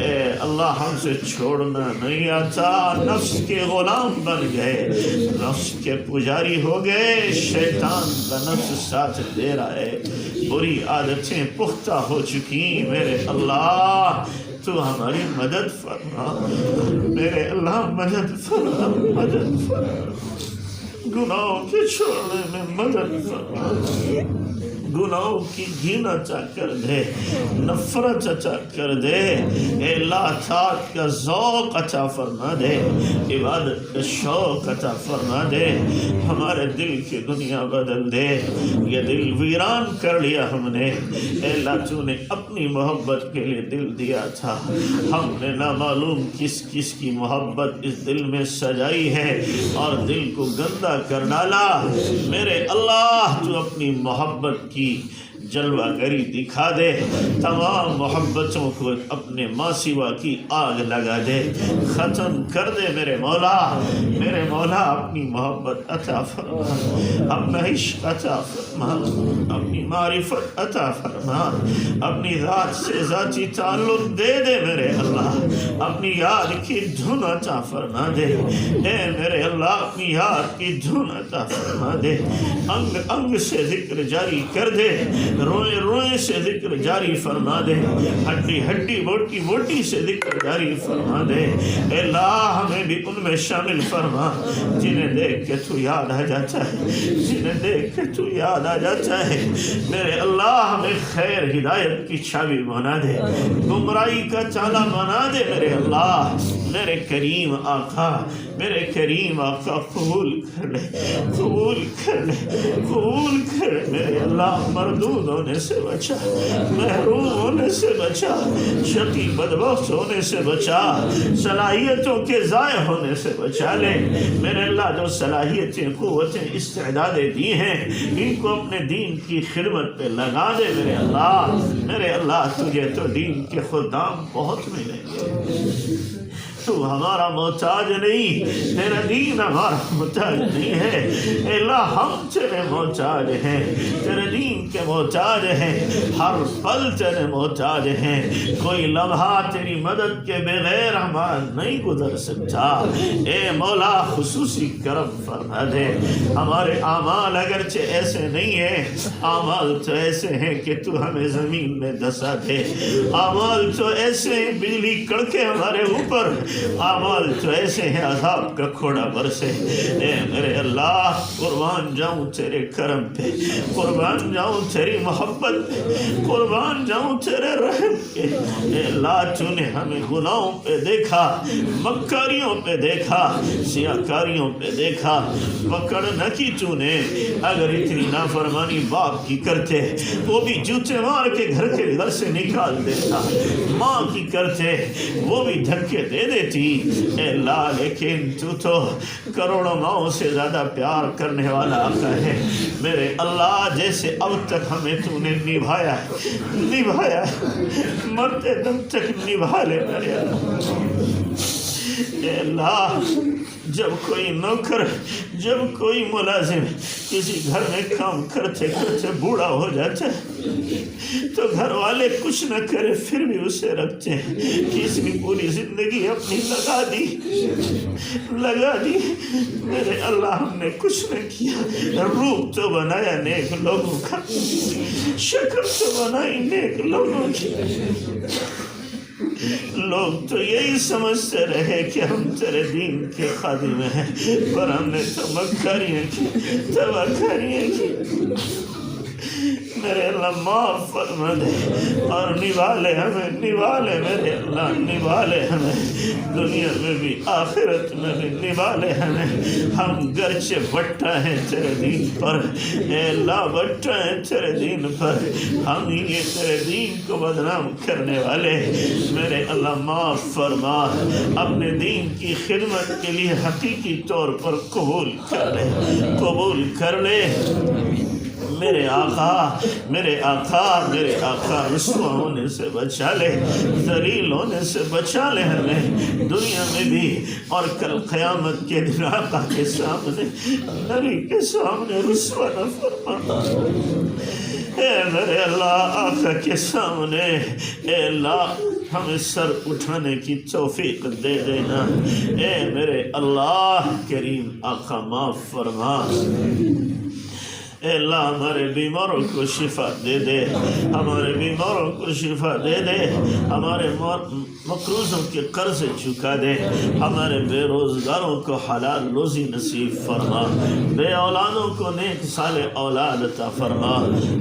اے اللہ ہم سے چھوڑنا نہیں آتا نفس کے غلام بن گئے نفس کے پجاری ہو گئے شیطان کا نفس ساتھ دے رہا ہے بری عادتیں پختہ ہو چکی میرے اللہ تو ہماری مدد فرما میرے اللہ مدد فرما گناہوں کے چھوڑنے میں مدد فرما گناہوں کی گھن عطا کر دے نفرت عطا کر دے اے اللہ اطاعت کا ذوق عطا فرما دے عبادت کا شوق عطا فرما دے ہمارے دل کی دنیا بدل دے یہ دل ویران کر لیا ہم نے اے اللہ تو نے اپنی محبت کے لیے دل دیا تھا ہم نے نامعلوم کس کس کی محبت اس دل میں سجائی ہے اور دل کو گندا کر ڈالا میرے اللہ تو اپنی محبت کی جلوہ گری دکھا دے تمام محبتوں کو اپنے ماں سوا کی آگ لگا دے ختم کر دے میرے مولا اپنی محبت عطا فرما اپنا عشق عطا فرما اپنی معرفت عطا فرما اپنی ذات سے ذاتی تعلق دے دے میرے اللہ اپنی یاد کی دھن عطا فرما دے اے میرے اللہ اپنی یاد کی دھن عطا فرما دے انگ انگ سے ذکر جاری کر دے روئے روئے سے ذکر جاری فرما دے ہڈی ہڈی بوٹی بوٹی سے ذکر جاری فرما دے اے اللہ ہمیں بھی ان میں شامل فرما جنہیں دیکھ کے تو یاد آ جاتا ہے میرے اللہ ہمیں خیر ہدایت کی چابی بنا دے گمراہی کا تالا بنا دے میرے اللہ میرے کریم آقا، میرے کریم آقا قبول کر لے، قبول کر لے، قبول کر لے میرے اللہ، مردود ہونے سے بچا، محروم ہونے سے بچا، شقی بدبخت ہونے سے بچا، صلاحیتوں کے ضائع ہونے سے بچا لے میرے اللہ۔ جو صلاحیتیں، قوتیں، استعدادیں دی ہیں ان کو اپنے دین کی خدمت پہ لگا دے میرے اللہ۔ میرے اللہ تجھے تو دین کے خدام بہت ملیں گے، تو ہمارا محتاج نہیں، تیرا دین ہمارا محتاج نہیں ہے، اے اللہ ہم تیرے محتاج ہیں، تیرے دین کے محتاج ہیں، ہر پل تیرے محتاج ہیں، کوئی لمحہ تیری مدد کے بغیر ہمارا نہیں گزر سکتا۔ اے مولا خصوصی کرم فرما دے، ہمارے اعمال اگرچہ ایسے نہیں ہیں، اعمال تو ایسے ہیں کہ تو ہمیں زمین میں دھسا دے، اعمال تو ایسے ہیں بجلی کڑکے ہمارے اوپر، اعمال تو ایسے ہیں عذاب کا کھوڑا برسے۔ اے میرے اللہ قربان جاؤں تیرے کرم پہ، قربان جاؤں تیری محبت پہ، قربان جاؤں تیرے رحم پہ۔ اے اللہ تو نے ہمیں گناہوں پہ دیکھا، مکاریوں پہ دیکھا، سیاکاریوں پہ دیکھا، پکڑ نہ کی تو نے۔ اگر اتنی نافرمانی باپ کی کرتے وہ بھی جوتے مار کے گھر کے گھر سے نکال دیتا، ماں کی کرتے وہ بھی دھکے دے دیتی، اے اللہ لیکن تو کروڑوں ماؤں سے زیادہ پیار کرنے والا آقا ہے میرے اللہ۔ جیسے اب تک ہمیں تو نے نبھایا نبھایا، مرتے دم تک نبھا لے میرے اللہ۔ اے اللہ جب کوئی نوکر، جب کوئی ملازم کسی گھر میں کام کرتے کرتے بوڑھا ہو جاتا ہے تو گھر والے کچھ نہ کرے پھر بھی اسے رکھتے ہیں کہ اس کی پوری زندگی اپنی لگا دی۔ میرے اللہ ہم نے کچھ نہ کیا، روپ تو بنایا نیک لوگوں کا، شکل تو بنائی نیک لوگوں کی، لوگ تو یہی سمجھتے رہے کہ ہم تیرے دین کے خادم ہیں، پر ہم نے تو مکاریاں کی، تباہکاریاں کی۔ میرے اللہ معاف فرما دے اور نبھا لے ہمیں، نبھا لے میرے اللہ، نبھا لے ہمیں دنیا میں بھی آخرت میں بھی، نبھا لے ہمیں۔ ہم گرچہ بٹا ہیں تیرے دین پر، اے اللہ بٹا ہیں تیرے دین پر، ہم یہ تیرے دین کو بدنام کرنے والے میرے اللہ معاف فرما، اپنے دین کی خدمت کے لیے حقیقی طور پر قبول کر لے، قبول کر لے میرے آقا، میرے آقا، میرے آقا۔ رسوا ہونے سے بچا لے، ذلیل ہونے سے بچا لے ہمیں دنیا میں بھی، اور کل قیامت کے دن آقا کے سامنے، نبی کے سامنے رسوا نہ فرما۔ اے میرے اللہ آقا کے سامنے، اے اللہ ہمیں سر اٹھانے کی توفیق دے دینا۔ اے میرے اللہ کریم آقا معاف فرما، اے اللہ ہمارے بیماروں کو شفا دے دے، ہمارے بیماروں کو شفا دے دے، ہمارے مقروضوں کے قرض چکا دے، ہمارے بے روزگاروں کو حلال روزی نصیب فرما، بے اولادوں کو نیک صالح اولاد عطا فرما،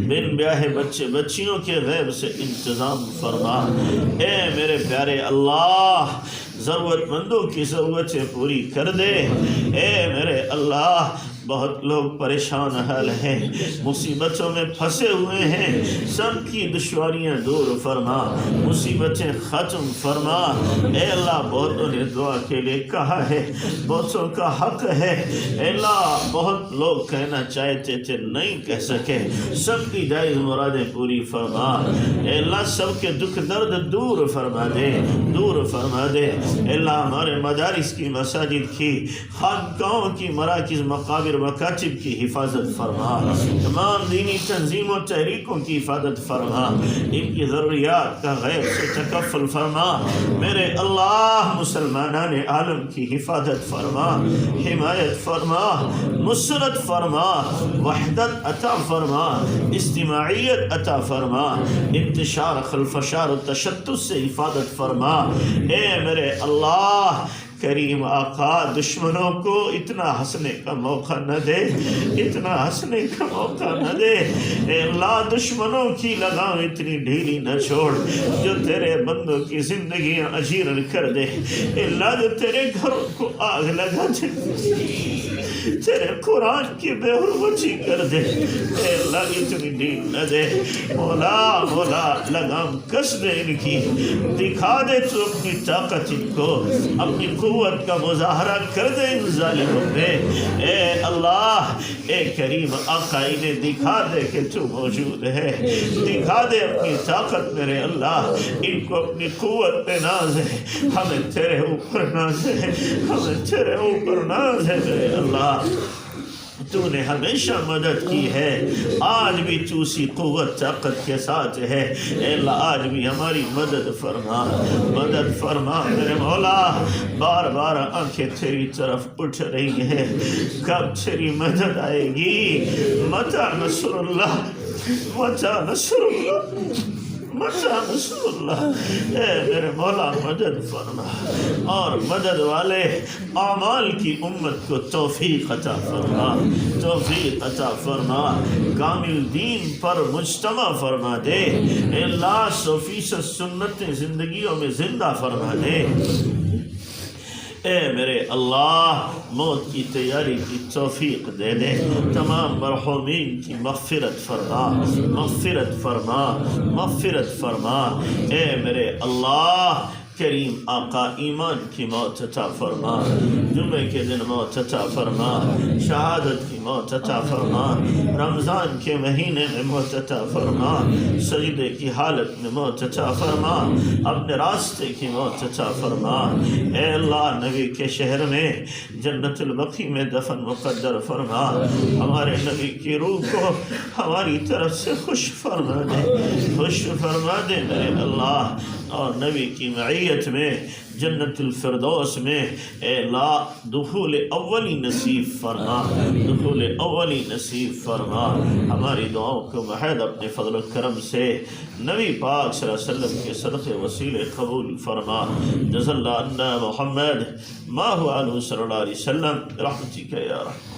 بن بیاہ بچے بچیوں کے غیب سے انتظام فرما۔ اے میرے پیارے اللہ ضرورت مندوں کی ضرورتیں پوری کر دے۔ اے میرے اللہ بہت لوگ پریشان حال ہیں، مصیبتوں میں پھنسے ہوئے ہیں، سب کی دشواریاں دور فرما، مصیبتیں ختم فرما۔ اے اللہ بہتوں نے دعا کے لیے کہا ہے، بہتوں کا حق ہے، اے اللہ بہت لوگ کہنا چاہتے تھے نہیں کہہ سکے، سب کی جائز مرادیں پوری فرما۔ اے اللہ سب کے دکھ درد دور فرما دے، دور فرما دے۔ اے اللہ ہمارے مدارس کی، مساجد کی، خانقاہوں کی، مراکز، مقابر، مکاتب کی حفاظت فرما، تمام دینی تنظیموں تحریکوں کی حفاظت فرما، ان کی ضروریات کا غیب سے تکفل فرما۔ میرے اللہ مسلمانان عالم کی حفاظت فرما، حمایت فرما، نصرت فرما، وحدت عطا فرما، اجتماعیت عطا فرما، انتشار خلفشار و تشتت سے حفاظت فرما۔ اے میرے اللہ کریم آقا دشمنوں کو اتنا ہنسنے کا موقع نہ دے، اتنا ہنسنے کا موقع نہ دے۔ اے اللہ دشمنوں کی لگام اتنی ڈھیلی نہ چھوڑ جو تیرے بندوں کی زندگیاں اجیرن کر دے۔ اے اللہ جو تیرے گھروں کو آگ لگا دے، تیرے قرآن کی بے حرمتی کر دے۔ اے اللہ اتنی ڈھیل نہ دے، مولا مولا لگام کس دے ان کی، دکھا دے تو اپنی طاقت ان کو، اپنی قوت کا مظاہرہ کر دے ان ظالموں پہ۔ اے اللہ اے کریم آقا انہیں دکھا دے کہ تو موجود ہے، دکھا دے اپنی طاقت میرے اللہ، ان کو اپنی قوت پہ ناز ہے، ہمیں تیرے اوپر ناز ہے، ہمیں تیرے اوپر ناز ہے میرے اللہ۔ تو نے ہمیشہ مدد کی ہے، آج بھی تو اسی قوت طاقت کے ساتھ ہے۔ اے اللہ آج بھی ہماری مدد فرما، مدد فرما میرے مولا۔ بار بار آنکھیں تیری طرف اٹھ رہی ہیں، کب تیری مدد آئے گی؟ متی نصر اللہ، متی نصر اللہ، متی نصر اللہ۔ اے میرے مولا مدد فرما، اور مدد والے اعمال کی امت کو توفیق عطا فرما، توفیق عطا فرما، کامل دین پر مجتمع فرما دے۔ اے اللہ 100% سنتیں زندگیوں میں زندہ فرما دے۔ اے میرے اللہ موت کی تیاری کی توفیق دے دے، تمام مرحومین کی مغفرت فرما، مغفرت فرما، مغفرت فرما۔ اے میرے اللہ کریم آقا ایمان کی موت عطا فرما، جمعے کے دن موت عطا فرما، شہادت کی موت عطا فرما، رمضان کے مہینے میں موت عطا فرما، سجدے کی حالت میں موت عطا فرما، اپنے راستے کی موت عطا فرما۔ اے اللہ نبی کے شہر میں جنت البقیع میں دفن مقدر فرما، ہمارے نبی کی روح کو ہماری طرف سے خوش فرما دے، خوش فرما دے میرے اللہ، اور نبی کی معیت میں جنت الفردوس میں اے اللہ دخول اولی نصیب فرما، دخول اولی نصیب فرما۔ ہماری دعاؤں کو محض اپنے فضل و کرم سے نبی پاک صلی اللہ علیہ وسلم کے صدقے وسیلے قبول فرما۔ جزا اللہ عنا محمد ما هو عنہ صلی اللہ علیہ وسلم برحمتک یا رحمت۔